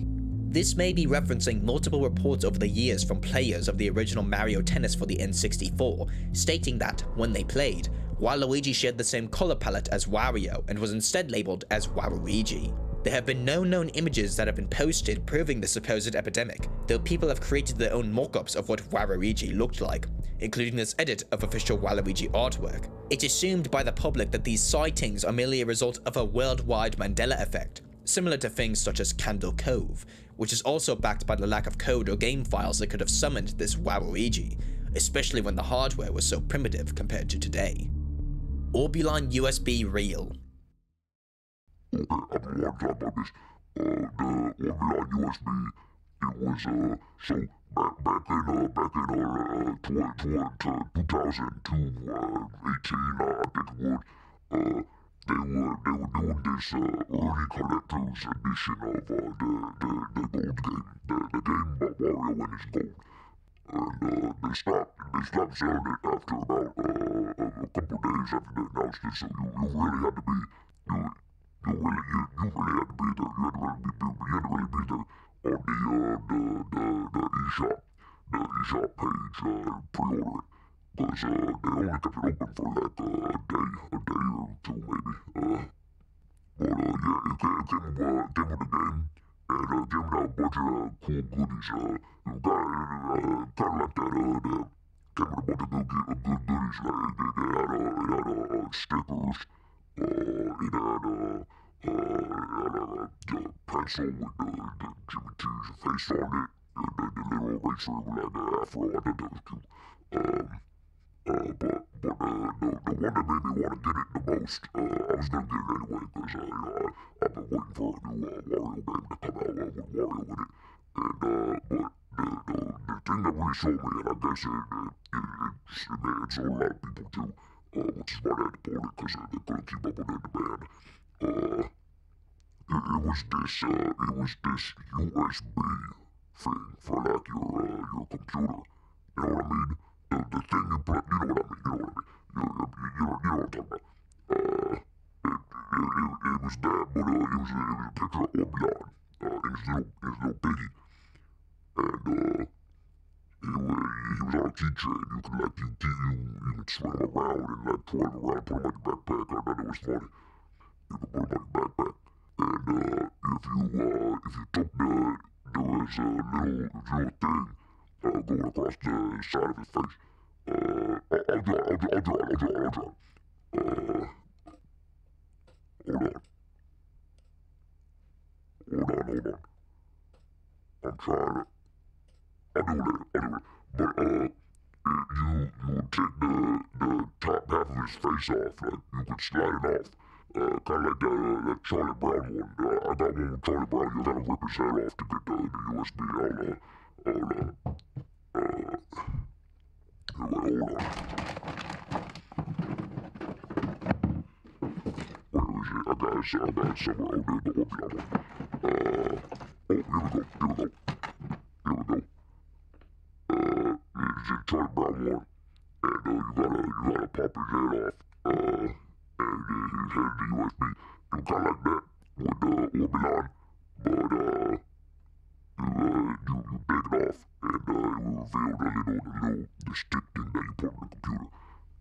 This may be referencing multiple reports over the years from players of the original Mario Tennis for the N64, stating that, when they played, Waluigi shared the same color palette as Wario and was instead labeled as Waluigi. There have been no known images that have been posted proving the supposed epidemic, though people have created their own mock-ups of what Waluigi looked like, including this edit of official Waluigi artwork. It's assumed by the public that these sightings are merely a result of a worldwide Mandela effect, similar to things such as Candle Cove, which is also backed by the lack of code or game files that could have summoned this Waluigi, especially when the hardware was so primitive compared to today. Orbuline USB Reel. Okay, I've been wanting to talk about this. The Orbuline USB, it was, so back in 2018, I think it was, they were doing this early collector's edition of the Gold game, the game about Wario and his gold. And they stopped selling it after about a couple of days after they announced it. So you really had to be there. You had to really be there on the eShop page pre-order it. Because they only kept it open for like a day or two maybe. But yeah, it came with the game, and came with a bunch of cool goodies. Kind of like that, came with a bunch of good goodies. Like it had stickers, it had a pencil with the Jimmy T's face on it, and the little eraser with like the afro. I thought that was cute. But the one that made me want to get it the most, I was gonna get it anyway, because I've been waiting for a new Wario game to come out with Wario in it. And but the thing that really sold me, and I guess it sold a lot of people too, which is why they had to pull it, because they couldn't keep up with the demand. It was this USB thing for like your computer. You know what I mean? The thing you plug, you know what I mean? You know what I'm talking about. It was that, but it was a picture of Orbuline, in his little piggy, and he was on a keychain. You could swing him around and like pull him around, put him on your backpack. I thought it was funny. You could put him on your backpack, and if you took there was a little thing going across the side of his face. I'll draw it. Hold on. I'm trying to. I'll do it. But you take the top half of his face off, like you could slide it off. Kind of like that Charlie Brown one. I got one with Charlie Brown. You gotta rip his head off to get the USB hold on. Where is it? I got it somewhere over there, the Orbuline one. Here we go. It's a Charlie Brown one. And you gotta pop his head off. And his head in the USB. You kinda like that with the Orbuline, but you take it off, and it will reveal the stick thing that you put on the computer.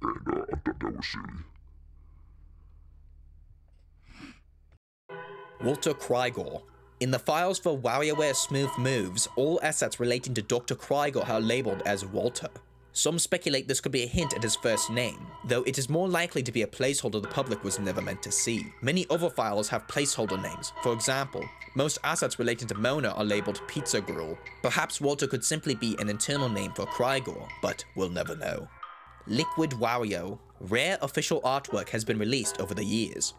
And I thought that was silly. Walter Krygor. In the files for WarioWare Smooth Moves, all assets relating to Dr. Krygor are labeled as Walter. Some speculate this could be a hint at his first name, though it is more likely to be a placeholder the public was never meant to see. Many other files have placeholder names. For example, most assets relating to Mona are labeled Pizza Gruel. Perhaps Walter could simply be an internal name for Krygor, but we'll never know. Liquid Wario. Rare official artwork has been released over the years.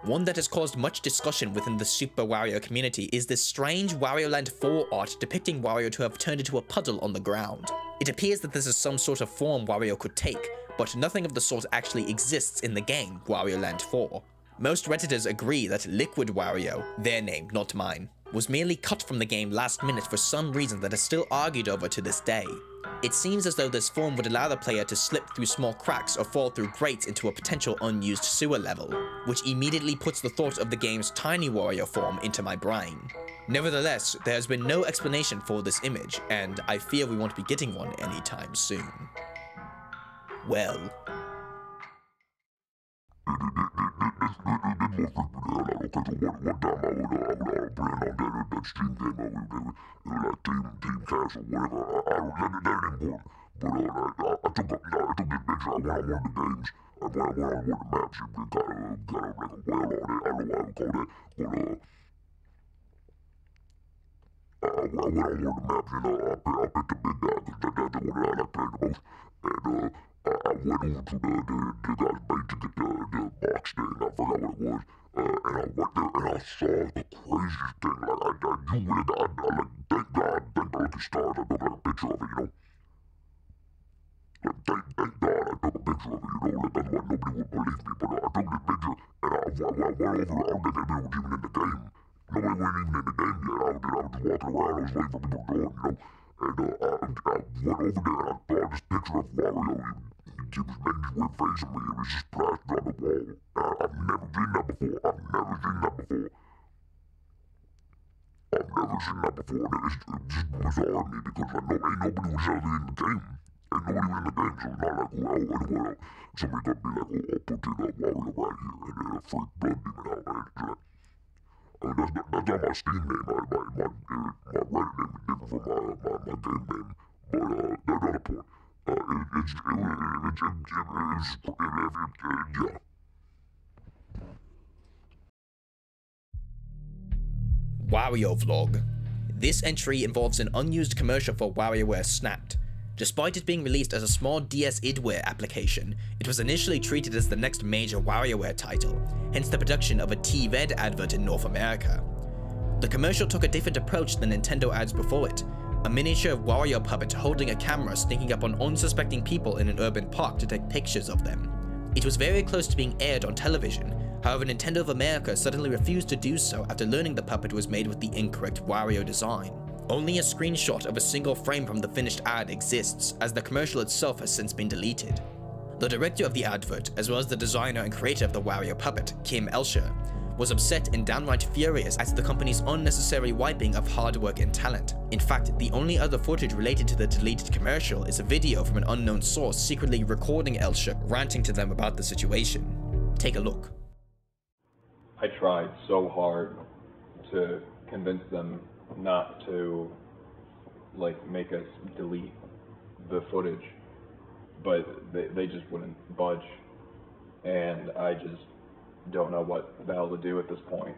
One that has caused much discussion within the Super Wario community is this strange Wario Land 4 art depicting Wario to have turned into a puddle on the ground. It appears that this is some sort of form Wario could take, but nothing of the sort actually exists in the game Wario Land 4. Most Redditors agree that Liquid Wario, their name, not mine, was merely cut from the game last minute for some reason that is still argued over to this day. It seems as though this form would allow the player to slip through small cracks or fall through grates into a potential unused sewer level, which immediately puts the thought of the game's Tiny Wario form into my brain. Nevertheless, there has been no explanation for this image, and I fear we won't be getting one anytime soon. Well, Wario Vlog. This entry involves an unused commercial for WarioWare Snapped. Despite it being released as a small DS idware application, it was initially treated as the next major WarioWare title, hence the production of a TVED advert in North America. The commercial took a different approach than Nintendo ads before it, a miniature Wario puppet holding a camera sneaking up on unsuspecting people in an urban park to take pictures of them. It was very close to being aired on television, however Nintendo of America suddenly refused to do so after learning the puppet was made with the incorrect Wario design. Only a screenshot of a single frame from the finished ad exists, as the commercial itself has since been deleted. The director of the advert, as well as the designer and creator of the Wario puppet, Kim Elsher, was upset and downright furious at the company's unnecessary wiping of hard work and talent. In fact, the only other footage related to the deleted commercial is a video from an unknown source secretly recording Elsher ranting to them about the situation. Take a look. I tried so hard to convince them not to, make us delete the footage, but they just wouldn't budge, and I just don't know what the hell to do at this point.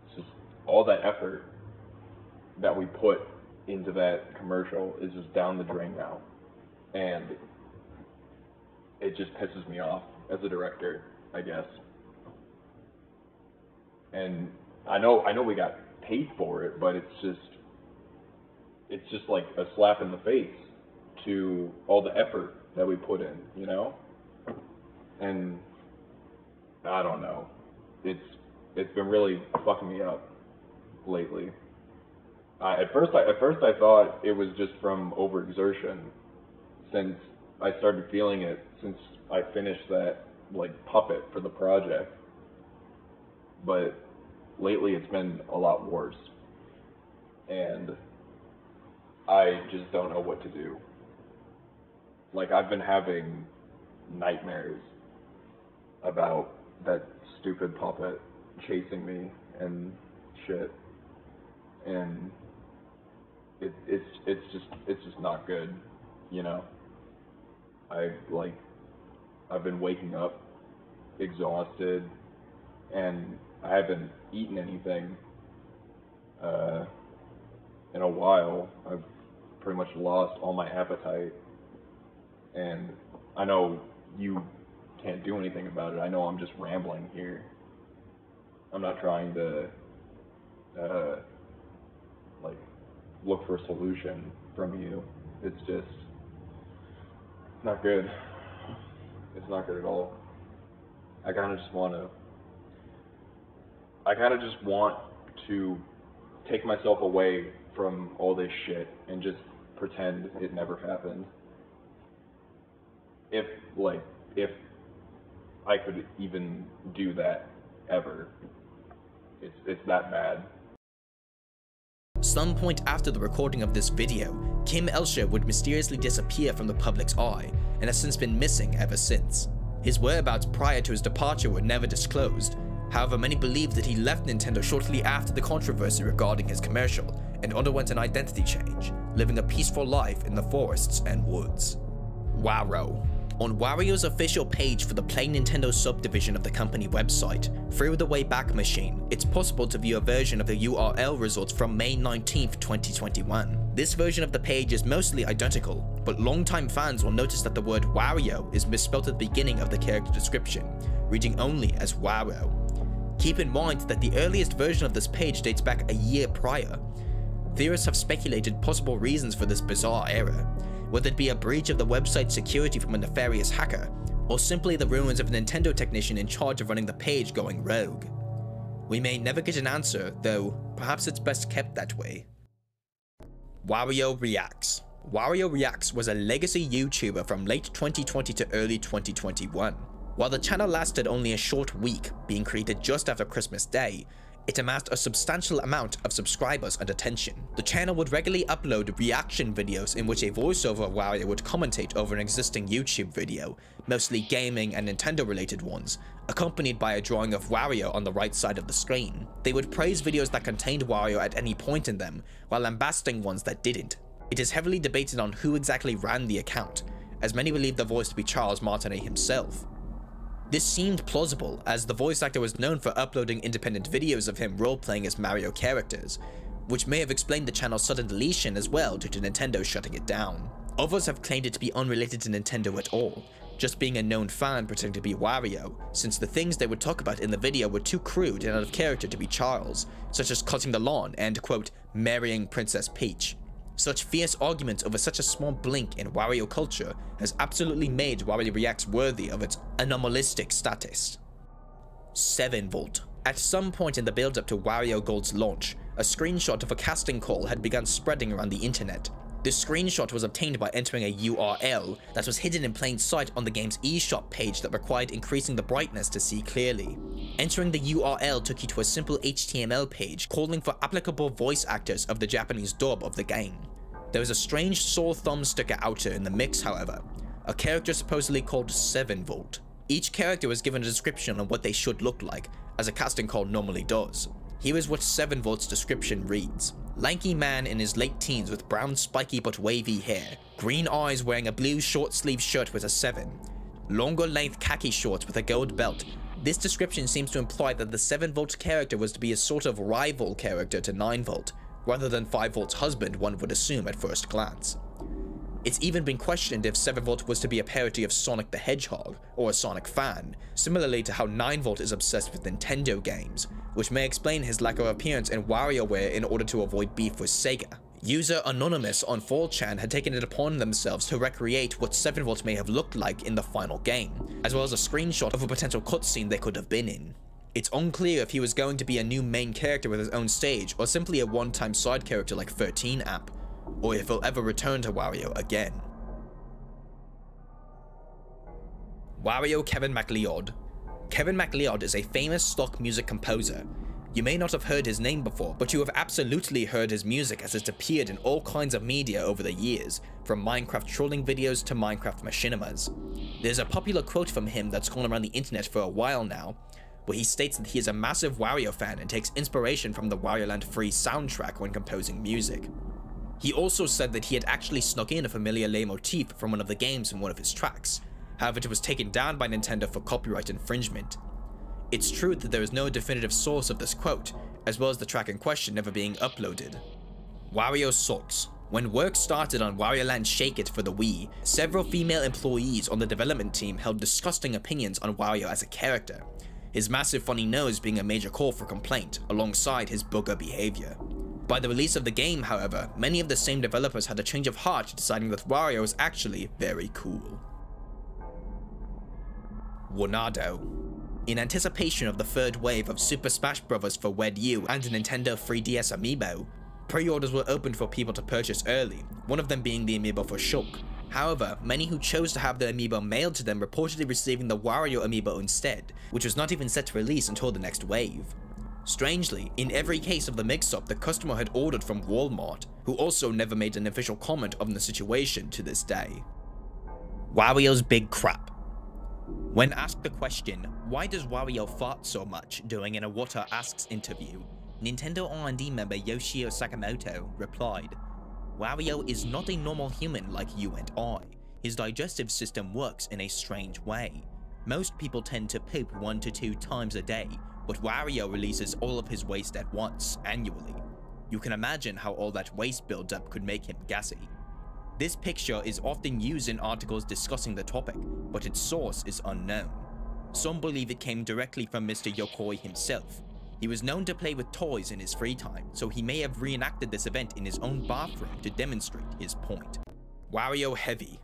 It's just all that effort that we put into that commercial is just down the drain now, and it just pisses me off as a director, I guess. And I know we got paid for it, but it's just like a slap in the face to all the effort that we put in, you know? And I don't know. It's been really fucking me up lately. At first I thought it was just from overexertion, since I started feeling it since I finished that puppet for the project. But lately it's been a lot worse, and I just don't know what to do. I've been having nightmares about that stupid puppet chasing me and shit, and it's just not good, you know? I've been waking up exhausted, and I haven't eaten anything in a while. I've pretty much lost all my appetite, and I know you can't do anything about it. I know I'm just rambling here, I'm not trying to like look for a solution from you. It's just not good. It's not good at all. I kind of just want to take myself away from all this shit and just pretend it never happened. If I could even do that ever. It's that bad. Some point after the recording of this video, Kim Elsher would mysteriously disappear from the public's eye and has since been missing ever since. His whereabouts prior to his departure were never disclosed. However, many believe that he left Nintendo shortly after the controversy regarding his commercial and underwent an identity change, living a peaceful life in the forests and woods. Wario. On Wario's official page for the Play Nintendo subdivision of the company website, through the Wayback Machine, it's possible to view a version of the URL results from May 19th, 2021. This version of the page is mostly identical, but longtime fans will notice that the word Wario is misspelled at the beginning of the character description, reading only as Wario. Keep in mind that the earliest version of this page dates back a year prior. Theorists have speculated possible reasons for this bizarre error, whether it be a breach of the website's security from a nefarious hacker, or simply the ruins of a Nintendo technician in charge of running the page going rogue. We may never get an answer, though perhaps it's best kept that way. Wario Reacts. Wario Reacts was a legacy YouTuber from late 2020 to early 2021. While the channel lasted only a short week, being created just after Christmas Day, it amassed a substantial amount of subscribers and attention. The channel would regularly upload reaction videos in which a voiceover Wario would commentate over an existing YouTube video, mostly gaming and Nintendo related ones, accompanied by a drawing of Wario on the right side of the screen. They would praise videos that contained Wario at any point in them, while lambasting ones that didn't. It is heavily debated on who exactly ran the account, as many believe the voice to be Charles Martinet himself. This seemed plausible, as the voice actor was known for uploading independent videos of him role-playing as Mario characters, which may have explained the channel's sudden deletion as well due to Nintendo shutting it down. Others have claimed it to be unrelated to Nintendo at all, just being a known fan pretending to be Wario, since the things they would talk about in the video were too crude and out of character to be Charles, such as cutting the lawn and, quote, marrying Princess Peach. Such fierce arguments over such a small blink in Wario culture has absolutely made Wario Reacts worthy of its anomalistic status. 7V. At some point in the build-up to Wario Gold's launch, a screenshot of a casting call had begun spreading around the internet. This screenshot was obtained by entering a URL that was hidden in plain sight on the game's eShop page that required increasing the brightness to see clearly. Entering the URL took you to a simple HTML page calling for applicable voice actors of the Japanese dub of the game. There was a strange sore thumb sticker outer in the mix, however, a character supposedly called 7V. Each character was given a description on what they should look like, as a casting call normally does. Here is what 7V's description reads. Lanky man in his late teens with brown spiky but wavy hair, green eyes wearing a blue short sleeve shirt with a 7, longer length khaki shorts with a gold belt. This description seems to imply that the 7V character was to be a sort of rival character to 9V, rather than 5V's husband one would assume at first glance. It's even been questioned if 7V was to be a parody of Sonic the Hedgehog, or a Sonic fan, similarly to how 9V is obsessed with Nintendo games, which may explain his lack of appearance in WarioWare in order to avoid beef with Sega. User Anonymous on 4chan had taken it upon themselves to recreate what 7V may have looked like in the final game, as well as a screenshot of a potential cutscene they could have been in. It's unclear if he was going to be a new main character with his own stage, or simply a one-time side character like 13 App, or if he'll ever return to Wario again. Wario Kevin MacLeod. Kevin MacLeod is a famous stock music composer. You may not have heard his name before, but you have absolutely heard his music as it's appeared in all kinds of media over the years, from Minecraft trolling videos to Minecraft machinimas. There's a popular quote from him that's gone around the internet for a while now, where he states that he is a massive Wario fan and takes inspiration from the Wario Land Free soundtrack when composing music. He also said that he had actually snuck in a familiar leitmotif from one of the games in one of his tracks, however it was taken down by Nintendo for copyright infringement. It's true that there is no definitive source of this quote, as well as the track in question never being uploaded. Wario Sulks. When work started on Wario Land Shake It for the Wii, several female employees on the development team held disgusting opinions on Wario as a character. his massive funny nose being a major cause for complaint, alongside his booger behavior. By the release of the game, however, many of the same developers had a change of heart, deciding that Wario was actually very cool. Warnado. In anticipation of the third wave of Super Smash Bros. For Wii U and a Nintendo 3DS amiibo, pre-orders were opened for people to purchase early, one of them being the amiibo for Shulk. However, many who chose to have the amiibo mailed to them reportedly receiving the Wario amiibo instead, which was not even set to release until the next wave. Strangely, in every case of the mix-up, the customer had ordered from Walmart, who also never made an official comment on the situation to this day. Wario's big crap. When asked the question, why does Wario fart so much during an Iwata Asks interview, Nintendo R&D member Yoshio Sakamoto replied, "Wario is not a normal human like you and I. His digestive system works in a strange way. Most people tend to poop 1 to 2 times a day, but Wario releases all of his waste at once, annually. You can imagine how all that waste buildup could make him gassy." This picture is often used in articles discussing the topic, but its source is unknown. Some believe it came directly from Mr. Yokoi himself. He was known to play with toys in his free time, so he may have reenacted this event in his own bathroom to demonstrate his point. Wario Heavy.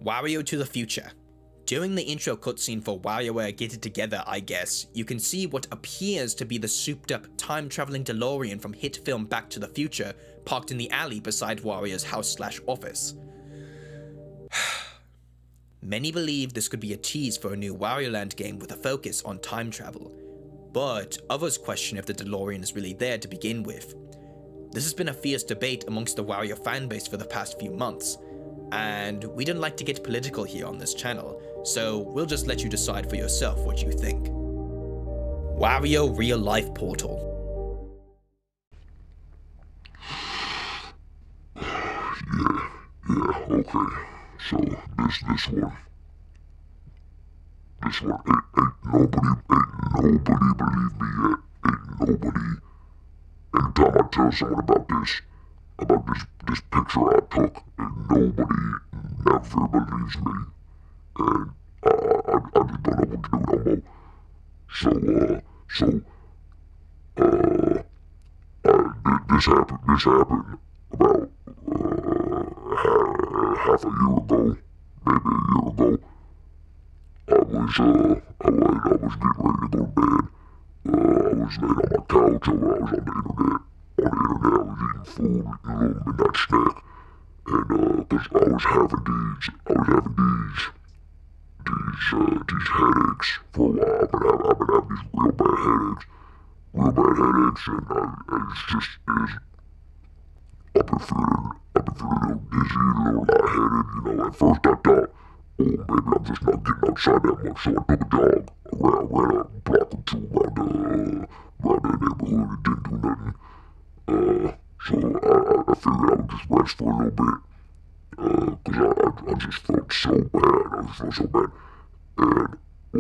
Wario to the future. During the intro cutscene for WarioWare Get It Together, I guess, you can see what appears to be the souped up time-traveling DeLorean from hit film Back to the Future parked in the alley beside Wario's house/office. Many believe this could be a tease for a new Wario Land game with a focus on time travel, but others question if the DeLorean is really there to begin with. This has been a fierce debate amongst the Wario fanbase for the past few months, and we don't like to get political here on this channel, so we'll just let you decide for yourself what you think. Wario Real Life Portal. Yeah, okay. So this one ain't nobody believe me yet. Ain't nobody. Anytime I tell someone about this picture I took, and nobody never believes me, and I just don't know what to do no more. This happened about half a year ago, maybe a year ago. I was getting ready to go to bed. I was laying on my couch, or I was on the internet. I was eating food, midnight snack, and cause I was having these headaches for a while. I've been having these real bad headaches, and I've been feeling a little dizzy, a little lightheaded. At first I thought, oh, maybe I'm just not getting outside that much, so I took a jog. I ran a block or two around the neighborhood and didn't do nothing. So I figured I would just rest for a little bit, cause I just felt so bad. I just felt so bad. And like,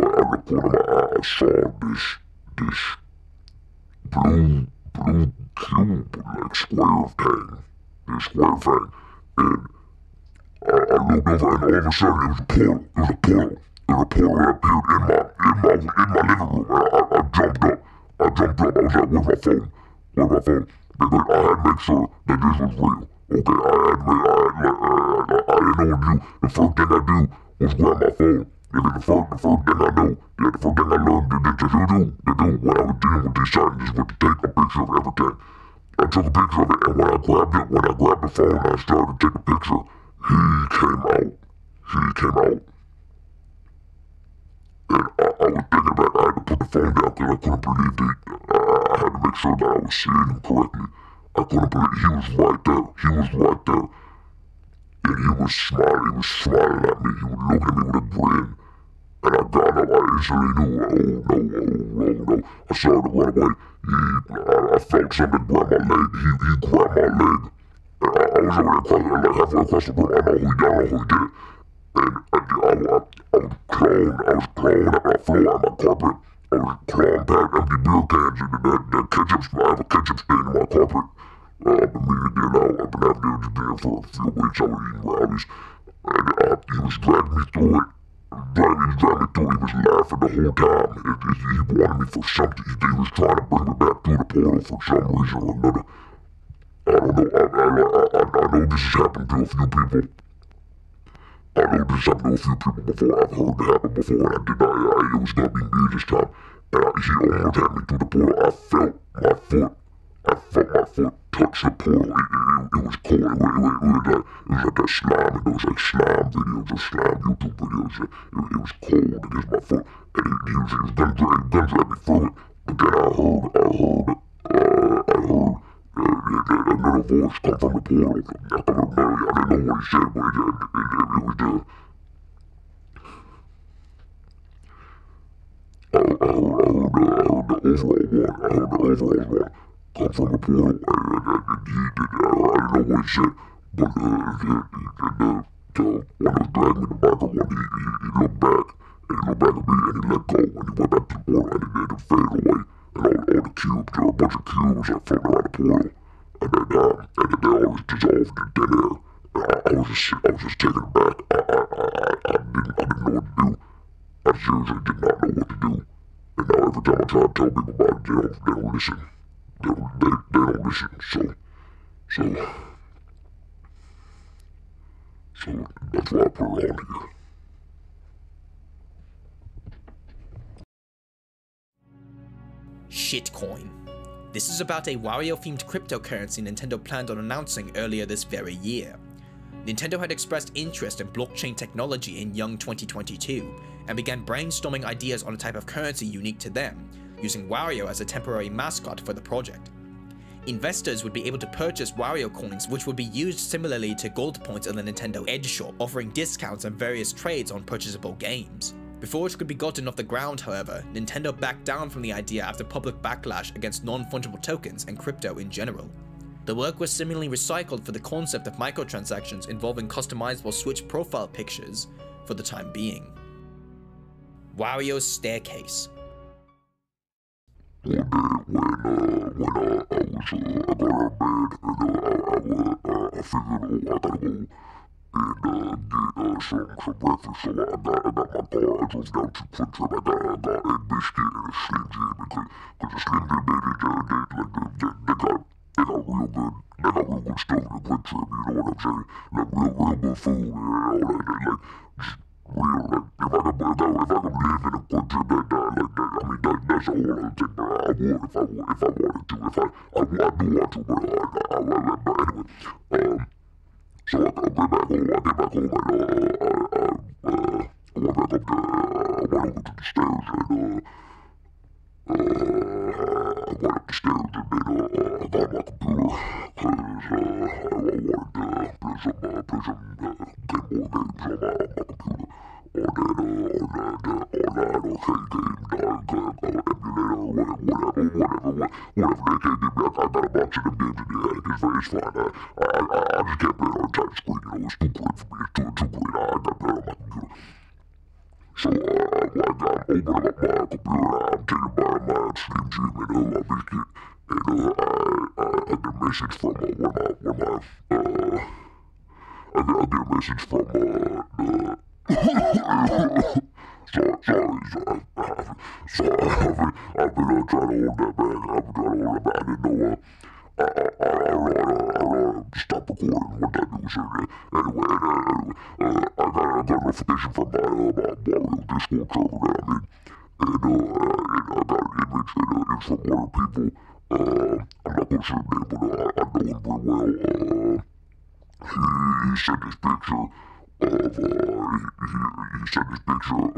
out of the corner of my eye, I saw this blue cube, like square thing. This square thing. And I looked over, and all of a sudden it was a portal. It was a portal. It was a portal that appeared in my living room. And I jumped up. I was like, where's my phone? Where's my phone? Because I had to make sure that this was real. Okay, I didn't know what to do. The first thing I do was grab my phone. And then the first thing I know, the first thing I learned to do when I was dealing with these scientists was to take a picture of everything. I took a picture of it, and when I grabbed the phone and I started to take a picture, he came out. And I was thinking back, I had to put the phone down because I couldn't believe it. I had to make sure that I was seeing him correctly. I couldn't believe he was right there. And he was smiling at me. He was looking at me with a grin. And I got up, I instantly knew, oh no. I started to run away. I felt something grab my leg. He grabbed my leg. And I was already halfway across the room. I know who he did it. And I was clawing at my floor, at my carpet. I was clawing past empty beer cans and that ketchup, I have a ketchup stain in my carpet. I've been meaning to get it out. I've been having to do it for a few weeks. I was eating brownies. And he was dragging me through it. He was laughing the whole time. He wanted me for something. He was trying to bring me back through the portal for some reason or another. I don't know. I know this has happened to a few people. Before. I've heard it happen before, and I did not. It was not me this time. And he almost had me through the portal. I felt my foot touch the portal. It was cold. It was like that slime. It was like slime videos or slime YouTube videos. It was cold against my foot, and he was gonna drag me through it. But then I heard another voice come from the portal. I didn't know what he said, but it was there. I heard the overall one come from the portal, and I didn't know what he said, but when he was dragging me the microphone, he looked back at me, and he let go, and he went back to the portal, and it faded away. And all the cubes, there were a bunch of cubes that floated around the portal, and then they all just dissolved in thin air. I was just taken aback. I didn't know what to do. I seriously did not know what to do. And now every time I try to tell people about it, they don't listen. They don't listen. So that's why I put it on here. Shitcoin. This is about a Wario-themed cryptocurrency Nintendo planned on announcing earlier this very year. Nintendo had expressed interest in blockchain technology in young 2022, and began brainstorming ideas on a type of currency unique to them, using Wario as a temporary mascot for the project. Investors would be able to purchase Wario coins, which would be used similarly to gold points in the Nintendo Edge shop, offering discounts and various trades on purchasable games. Before it could be gotten off the ground, however, Nintendo backed down from the idea after public backlash against non-fungible tokens and crypto in general. The work was similarly recycled for the concept of microtransactions involving customizable Switch profile pictures for the time being. Wario's Staircase. One day when I got out of bed and I figured, I gotta go and get some breakfast. So I got my car, I drove down to Quick Trip. I got a biscuit and a Slim Jim because the Slim Jim they got real good. They got real good stuff in the Quick Trip. You know what I'm saying? Like real good food and all that. Real, like, if I could live in a Quick Trip that's a whole other thing, but I would if I wanted to. I do want to, but but anyway, so I get back home, and I went back up there, I went over to the stairs, and I went up the stairs, and then I got my computer, because I wanted to play some Game Boy games on my computer. On that online arcade game, emulator or whatever. They can't get me. I got a box of them games in the attic. It's fine. I just can't play it on a tiny screen. You know, it's too great for me. It's too great. I gotta play it on my computer. So, I'm opening up my computer. I'm taking by my Steam Gym and my biscuit. And I get a message from I get a message from the sorry, I've been trying to hold that back. I didn't know I stopped recording one time you said that. Anyway, I got a notification from my Wario Discord server that I'm in. And I got an image it's from one of the people. I'm not gonna say his name, but I know him pretty well. He sent this picture of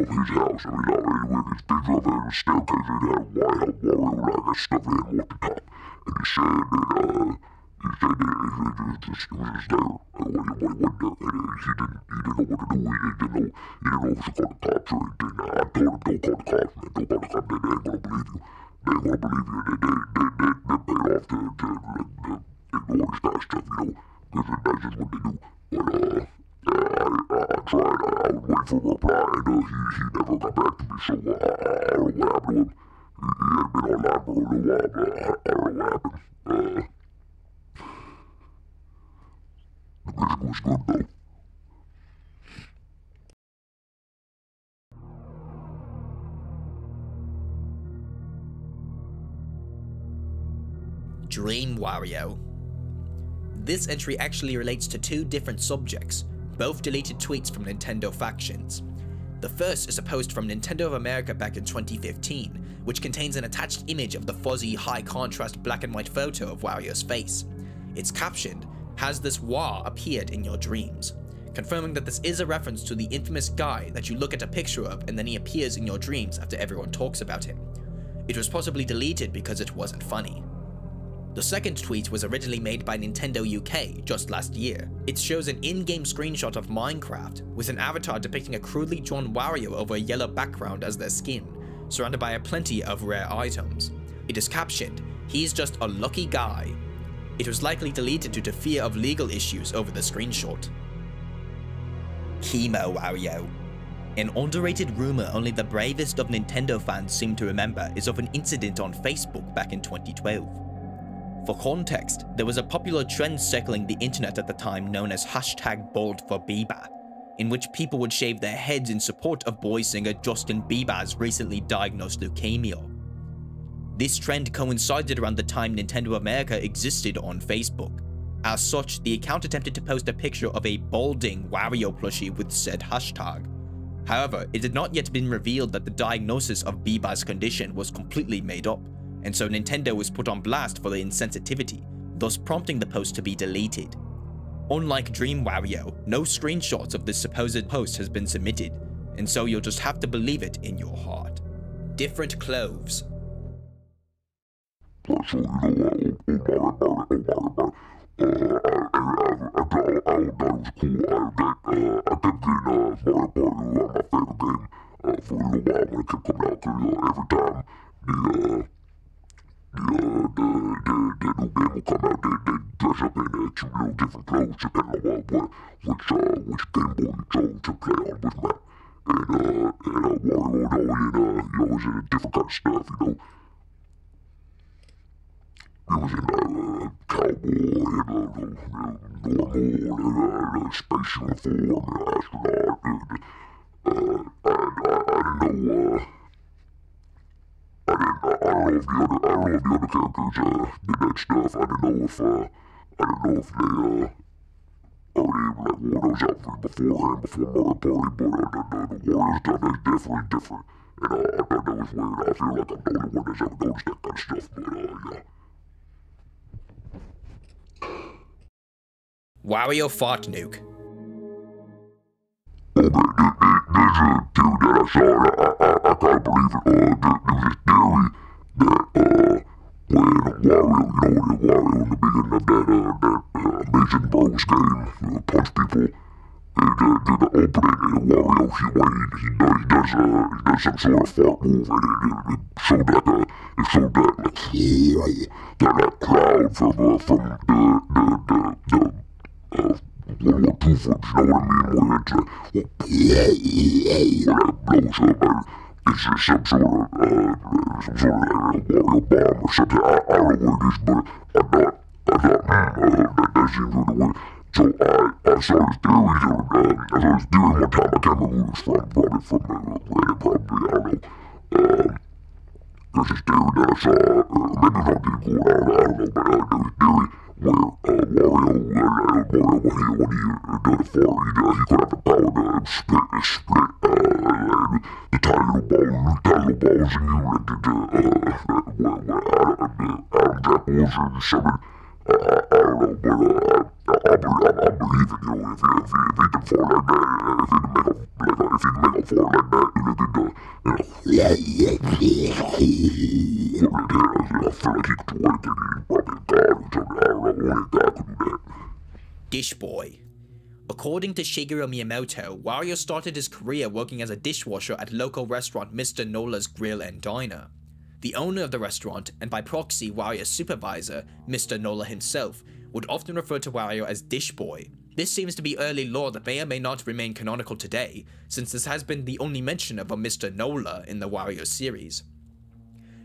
his house. I mean, anyway, this picture of a staircase and it had a Wario like a stuffed animal at the top. And he said that it was just there. When he went there, and he didn't know what to do. He didn't know if he should call the cops or anything. I told him, don't call the cops, man. Don't call the cops. They ain't gonna believe you. They ain't gonna believe you. They paid off to ignore this kind of stuff, you know, because that's just what they do. But I tried. I was waiting for a reply, and he never got back to me. So I don't know what happened to him. He hadn't been online for a little while, but I don't know what happened. The music was good though. Dream Wario. This entry actually relates to two different subjects, both deleted tweets from Nintendo factions. The first is a post from Nintendo of America back in 2015, which contains an attached image of the fuzzy, high-contrast black and white photo of Wario's face. It's captioned, "Has this Wa appeared in your dreams?" confirming that this is a reference to the infamous guy that you look at a picture of and then he appears in your dreams after everyone talks about him. It was possibly deleted because it wasn't funny. The second tweet was originally made by Nintendo UK just last year. It shows an in-game screenshot of Minecraft, with an avatar depicting a crudely drawn Wario over a yellow background as their skin, surrounded by a plenty of rare items. It is captioned, "He's just a lucky guy." It was likely deleted due to fear of legal issues over the screenshot. Chemo Wario. An underrated rumor only the bravest of Nintendo fans seem to remember is of an incident on Facebook back in 2012. For context, there was a popular trend circling the internet at the time known as #BaldForBieber, in which people would shave their heads in support of boy singer Justin Bieber's recently diagnosed leukemia. This trend coincided around the time Nintendo America existed on Facebook. As such, the account attempted to post a picture of a balding Wario plushie with said hashtag. However, it had not yet been revealed that the diagnosis of Bieber's condition was completely made up, and so Nintendo was put on blast for the insensitivity, thus prompting the post to be deleted. Unlike Dream Wario, no screenshots of this supposed post has been submitted, and so you'll just have to believe it in your heart. Different clothes. So, you know, I thought it was cool. I kept getting Mario Party, my favorite game, for a little while when it kept coming out, because every time the new game will come out, they dress up in cute little different clothes depending on which Game Boy you chose to play on which map. And Wario was in a different kind of stuff, you know. He was in a cowboy, and normal, and space uniform, and astronaut, and I didn't know, I don't know if the other characters did that stuff. I didn't know if they already wore those outfits beforehand before Mario Party, but the Wario stuff is definitely different, and I thought that was weird. I feel like I'm the only one that's ever noticed that kind of stuff, but yeah. Wario Fart Nuke. Okay, there's a theory that I saw, and I can't believe it. There's this theory that, when Wario in the beginning of that Amazing Bros game, punch people, the opening in Wario, he does some sort of fart move, and it showed that like, that crowd from the World War II footage, you know what I mean? Where it's like, where that blows up, and it's just some sort of Wario bomb or something. I don't know what it is, but I thought that seems really weird. So I saw this theory, one time, I can't remember who it was from, probably from Reddit, probably, I don't know. There's this theory that I saw, maybe it's not getting going on, I don't know, but there was a theory where Wario, when he did it for, he could have the power to split the tiny little balls, and you like Adam apples and something. I don't know, but I believe it, you know, if he can fall like that, if he can make a fall like that, I feel like he could do anything, he's probably a god or something, I don't know, only a god could do that. Dish Boy. According to Shigeru Miyamoto, Wario started his career working as a dishwasher at local restaurant Mr. Nola's Grill and Diner. The owner of the restaurant, and by proxy Wario's supervisor, Mr. Nola himself, would often refer to Wario as Dish Boy. This seems to be early lore that may or may not remain canonical today, since this has been the only mention of a Mr. Nola in the Wario series.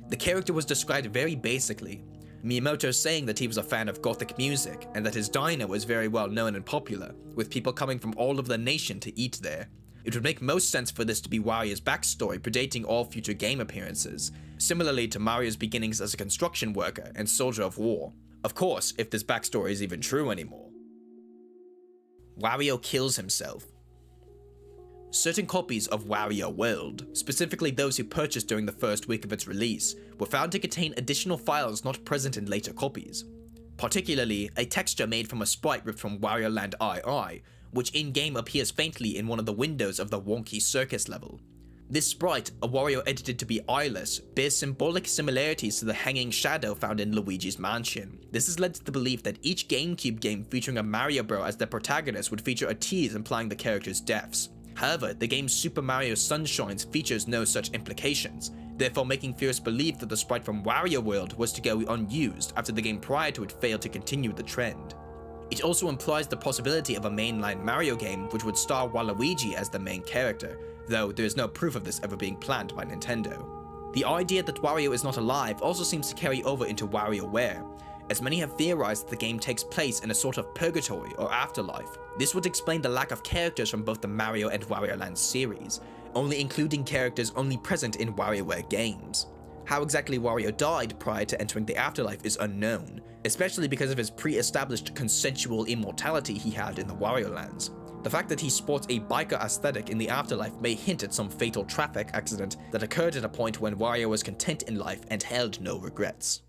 The character was described very basically, Miyamoto saying that he was a fan of gothic music, and that his diner was very well known and popular, with people coming from all over the nation to eat there. It would make most sense for this to be Wario's backstory predating all future game appearances, similarly to Mario's beginnings as a construction worker and soldier of war. Of course, if this backstory is even true anymore. Wario kills himself. Certain copies of Wario World, specifically those you purchased during the first week of its release, were found to contain additional files not present in later copies. Particularly, a texture made from a sprite ripped from Wario Land II, which in-game appears faintly in one of the windows of the wonky circus level. This sprite, a Wario edited to be eyeless, bears symbolic similarities to the hanging shadow found in Luigi's Mansion. This has led to the belief that each GameCube game featuring a Mario Bro as the protagonist would feature a tease implying the character's deaths. However, the game Super Mario Sunshines features no such implications, therefore making theorists believe that the sprite from Wario World was to go unused after the game prior to it failed to continue the trend. It also implies the possibility of a mainline Mario game which would star Waluigi as the main character, though there is no proof of this ever being planned by Nintendo. The idea that Wario is not alive also seems to carry over into WarioWare, as many have theorized that the game takes place in a sort of purgatory or afterlife. This would explain the lack of characters from both the Mario and Wario Land series, only including characters only present in WarioWare games. How exactly Wario died prior to entering the afterlife is unknown, especially because of his pre-established consensual immortality he had in the Wario Lands. The fact that he sports a biker aesthetic in the afterlife may hint at some fatal traffic accident that occurred at a point when Wario was content in life and held no regrets.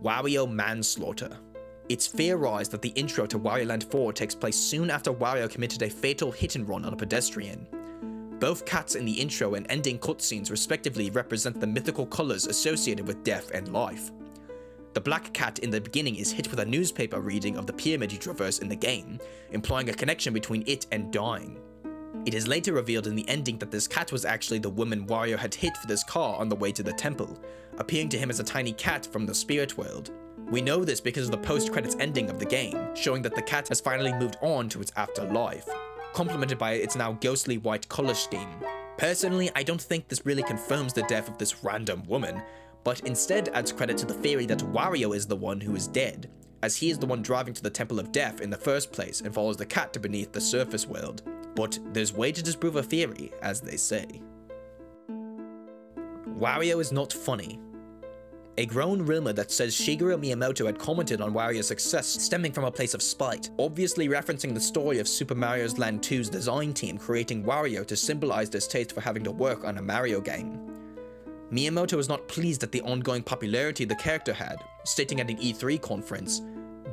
Wario Manslaughter. It's theorized that the intro to Wario Land 4 takes place soon after Wario committed a fatal hit-and-run on a pedestrian. Both cats in the intro and ending cutscenes respectively represent the mythical colors associated with death and life. The black cat in the beginning is hit with a newspaper reading of the pyramid you traverse in the game, implying a connection between it and dying. It is later revealed in the ending that this cat was actually the woman Wario had hit with his car on the way to the temple, appearing to him as a tiny cat from the spirit world. We know this because of the post-credits ending of the game, showing that the cat has finally moved on to its afterlife, complemented by its now ghostly white color scheme. Personally, I don't think this really confirms the death of this random woman, but instead adds credit to the theory that Wario is the one who is dead, as he is the one driving to the Temple of Death in the first place and follows the cat to beneath the surface world. But there's way to disprove a theory, as they say. Wario is not funny. A grown rumor that says Shigeru Miyamoto had commented on Wario's success stemming from a place of spite, obviously referencing the story of Super Mario Land 2's design team creating Wario to symbolize their taste for having to work on a Mario game. Miyamoto was not pleased at the ongoing popularity the character had, stating at an E3 conference,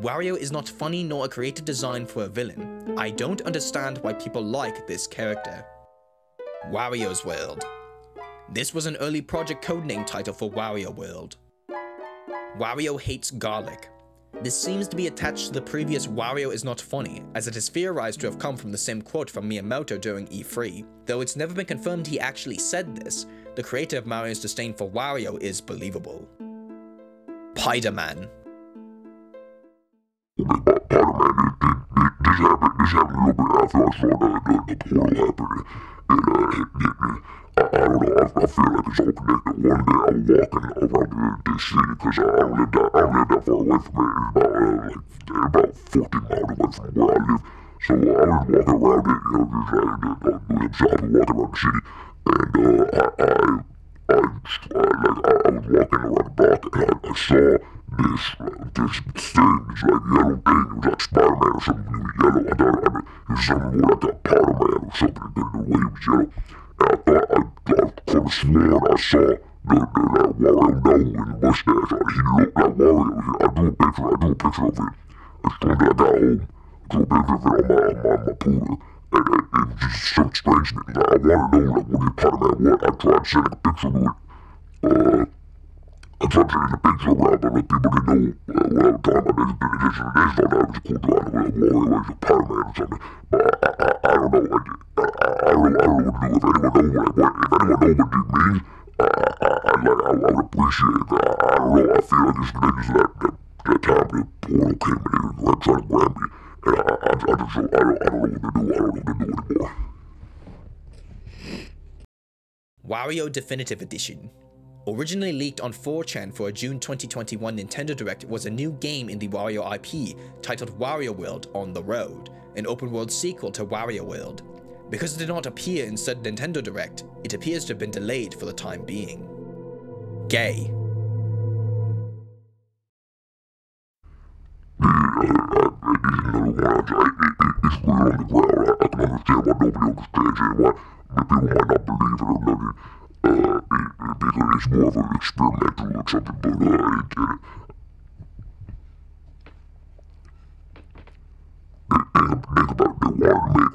"Wario is not funny nor a creative design for a villain. I don't understand why people like this character." Wario's World. This was an early project codename title for Wario World. Wario hates garlic. This seems to be attached to the previous Wario is not funny, as it is theorized to have come from the same quote from Miyamoto during E3. Though it's never been confirmed he actually said this, the creator of Mario's disdain for Wario is believable. Piderman. This happened a little bit after I saw the portal happening, and it hit me. I don't know, I feel like it's all connected. One day I was walking around this city, because I don't live that far away from it. It's about 14 miles away from where I live. So I was walking around it, just doing shopping, walking around the city, and I was walking around the block, and I saw this thing, this yellow thing. It was like Spider-Man or something. He was yellow. I thought it was something more like a Powder Man or something. The way he was yellow. And I thought I could have sworn I saw that Wario nose and mustache. He looked like Wario. I drew a picture of it. As soon as I got home, I drew a picture of it on my computer. And it just so strange to me. I want to know what this Spider-Man was. I tried sending a picture to it. I tried sending a picture around, but people didn't know what I was talking about. They just thought that was cool. I know that Wario was a Spider-Man or something. But I don't know. I don't know what to do. If anyone knows what it means, I would appreciate it. I don't know. I feel like it's that time the portal came in and trying to grab me. And I don't know what to do. I don't know what to do anymore. Wario Definitive Edition. Originally leaked on 4chan for a June 2021 Nintendo Direct, was a new game in the Wario IP titled Wario World On the Road, an open-world sequel to Wario World. Because it did not appear in said Nintendo Direct, it appears to have been delayed for the time being. Gay. It's real on the ground. I can understand why nobody understands it, why people might not believe it or nothing. Because it's more of an experimental or something, but I get it. Think about it. They want to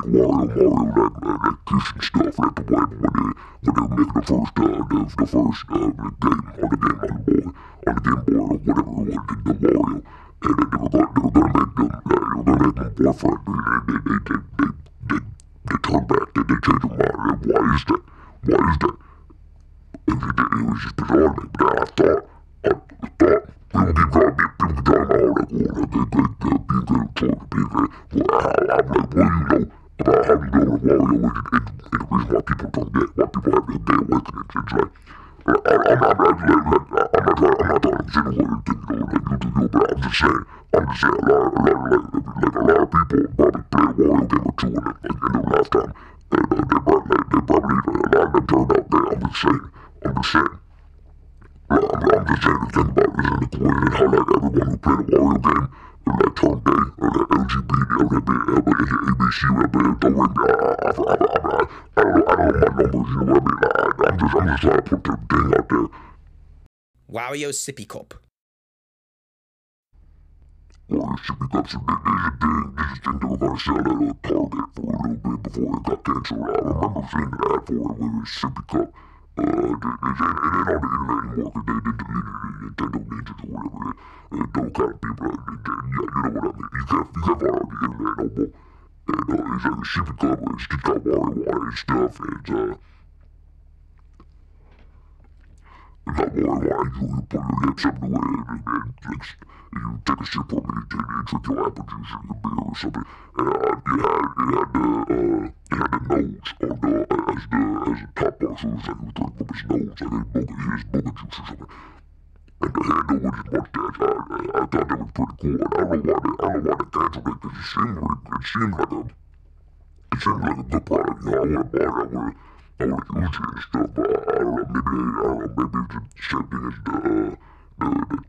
make Wario that kissing stuff like the way when they were making the first game on the Game Boy or whatever it was, the Wario. And they were gonna make them boyfriend. They turned back. They changed their mind. Why is that? It was just bizarre to me. But I thought people keep trying to all that being good towards being good. I'm like, what do you know about how you know with Wario and the reason why people don't get, why people have their gay awakenings? It's like, I'm not trying to insinuate anything, like you do you, but I'm just saying, a lot of people probably played Wario game or two in their lifetime, and they probably, a lot of them turned out gay. I'm just saying. I'm just saying the thing about it is in the community, how like everyone who played a Wario game, and like turned gay, or like LGBT, or ABC, whatever, don't ring me. I don't know my numbers, you know what I mean? I'm just trying to put the thing out there. Wario Sippy Cup. Wario Sippy Cups, there's a thing they were gonna sell at Target for a little bit before it got canceled. I remember seeing an ad for it with a Sippy Cup. It ain't on the internet anymore, because they deleted it, Nintendo Ninjas or whatever, those kind of people, yeah, you know what I mean, you can't find it on the internet no more, and it's like a Sippy Cup, it's just got Wario on it and stuff, and it's got Wario on it, you put your lips up to it, and you take a sip from it, and drink your apple juice or your beer or something, and it had the nose on as the top part, so it was like he was drinking from his nose, like his booger juice or something. And the handle with his mustache, I thought that was pretty cool, and I don't know why they canceled it, because it seemed like a good product, you know, I would've bought it, I would've used it and stuff, but I don't know, maybe it's the same thing as the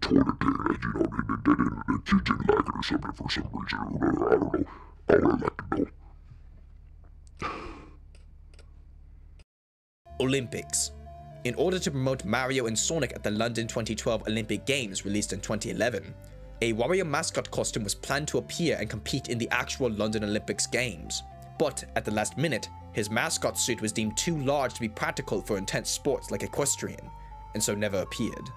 toilet thing, as you know, the kids didn't like it or something for some reason, or whatever, I don't know, I would like to know. Olympics. In order to promote Mario and Sonic at the London 2012 Olympic Games released in 2011, a Wario mascot costume was planned to appear and compete in the actual London Olympics Games. But at the last minute, his mascot suit was deemed too large to be practical for intense sports like equestrian, and so never appeared.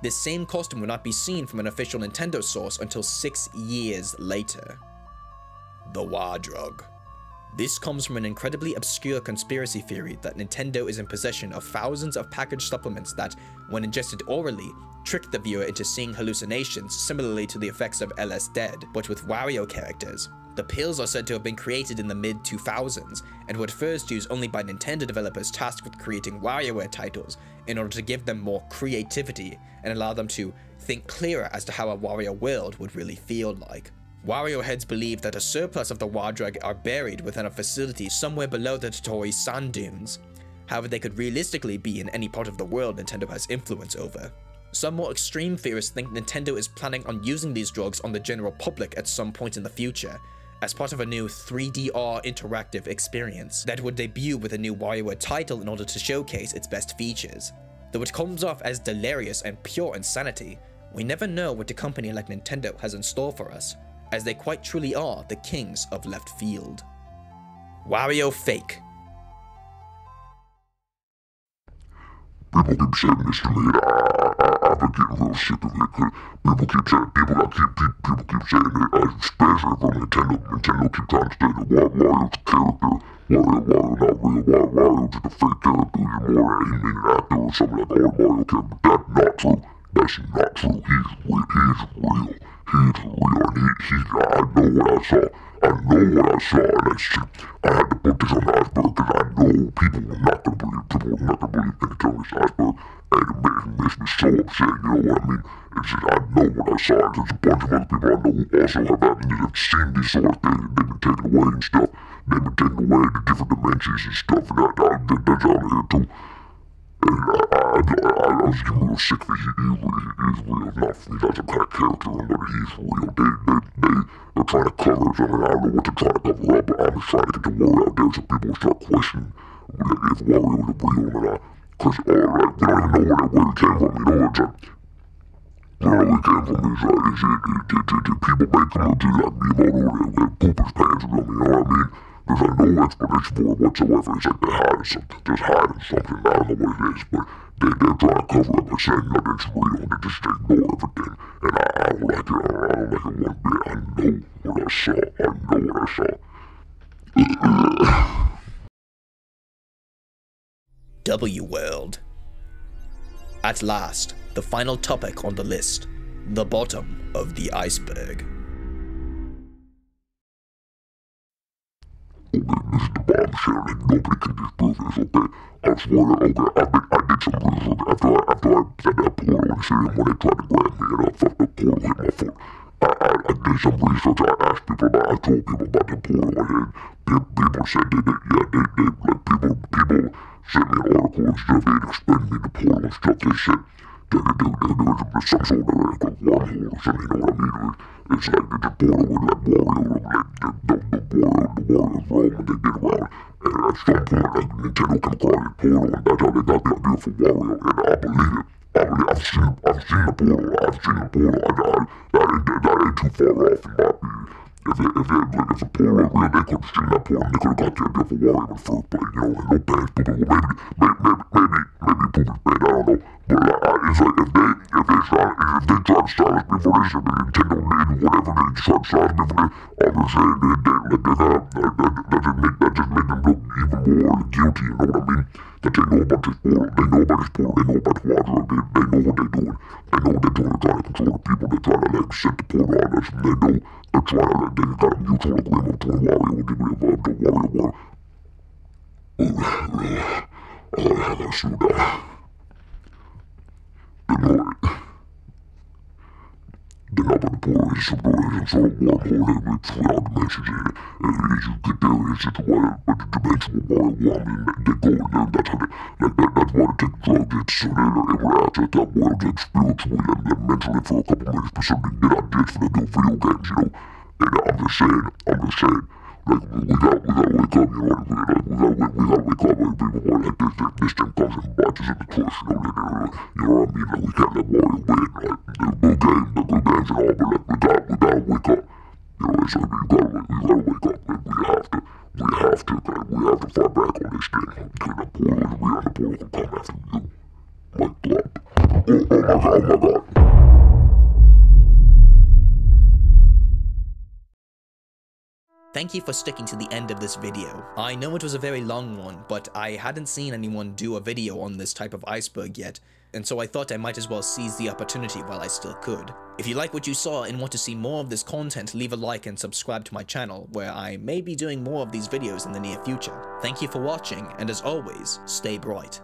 This same costume would not be seen from an official Nintendo source until 6 years later. The Wadrug. This comes from an incredibly obscure conspiracy theory that Nintendo is in possession of thousands of packaged supplements that, when ingested orally, trick the viewer into seeing hallucinations similarly to the effects of LS Dead, but with Wario characters. The pills are said to have been created in the mid-2000s, and were at first used only by Nintendo developers tasked with creating WarioWare titles in order to give them more creativity and allow them to think clearer as to how a Wario world would really feel like. Wario heads believe that a surplus of the Wardrug are buried within a facility somewhere below the Totori sand dunes. However, they could realistically be in any part of the world Nintendo has influence over. Some more extreme theorists think Nintendo is planning on using these drugs on the general public at some point in the future, as part of a new 3DR interactive experience that would debut with a new WarioWare title in order to showcase its best features. Though it comes off as delirious and pure insanity, we never know what a company like Nintendo has in store for us, as they quite truly are the kings of left field. Wario Fake. People keep saying this to me, and I've been getting real sick of it. People keep saying it, especially from Nintendo. Nintendo keep trying to say that Wario's a character. Wario not real. Wario's just a fake character. You're more an animated actor or something like that. Mario character. That's not true. That's not true. He's real. I know what I saw. And I had to put this on the iceberg because I know people were not going to believe things on this iceberg. And it makes me so upset, you know what I mean? It's just, I know what I saw. There's a bunch of other people I know who also have seen these sort of things, and they've been taken away and stuff. They've been taken away to different dimensions and stuff, and that's out here too. And I was getting real sick of it. He's real enough. He's not some kind of character, but he's real. They're trying to cover it. I mean, I don't know what they're trying to cover up, but I'm just trying to get the word out there so people start questioning if Wario is real or not. Because, alright, we don't even know where it came from, you know, it's like, where it came from is people make him look like Miyamoto and poop his pants with him, you know what I mean? There's like no explanation for it whatsoever. It's like they're hiding something. I don't know what it is, but they're trying to cover up by saying nothing's real, and they just ignore everything. And I don't like it. I don't like it one bit. I know what I saw. W World. At last, the final topic on the list, the bottom of the iceberg. Okay, this is the bombshell, and nobody can disprove this, okay? I swear, okay, I did some research after I said that portal in the stadium when they tried to grab me and the portal hit my foot. I did some research, I told people about the portal, and people said people sent me an article and stuff, they'd explain me the portal and stuff, they said, there was some sort of like a wormhole or something, you know what I mean? It's like the portal with like Wario, like the Wario's realm, and they get around. And at some point, like Nintendo can call it portal, and that's how they got the idea for Wario, and I believe it. I've seen the portal. That ain't too far off in my opinion. If the portal was real, they could have seen that portal, and they could have got the idea for Wario in the first place, you know, and no bad people. Maybe poop is bad, I don't know. But it's like if they try to silence me for this, and the Nintendo did whatever they try to silence me for this, I'm just saying that just make them look even more guilty, you know what I mean? That they know about this portal, they know about the Wardrug, they know what they're doing. They know what they're doing, they're trying to control the people, they're trying to like set the portal on us, and they know they're trying to they got a mutual agreement between Wario and the Wario I gotta slow down. They know about the portal is some sort of wormhole that with 3 dimensions in it, and as you get there, it's just but the dimensional Wario, I mean, they go in there, that's how that's why they take drugs, it's so they're able to access that world, like spiritually and mentally for a couple minutes, but something get ideas for the new video games, you know, and I'm just saying, like, we gotta wake up, you know what I mean, like, we gotta wake up, like, people want, like, this thing comes in batches in the clutch, you know what I mean, like, we can't let Wario win, like, they're good games and all, but, like, we gotta wake up, you know, it's like, we gotta wake up, like, we have to fight back on this thing, because the portal is real, and the portal can come after you, like, plop. Oh my god. Thank you for sticking to the end of this video. I know it was a very long one, but I hadn't seen anyone do a video on this type of iceberg yet, and so I thought I might as well seize the opportunity while I still could. If you like what you saw and want to see more of this content, leave a like and subscribe to my channel, where I may be doing more of these videos in the near future. Thank you for watching, and as always, stay bright.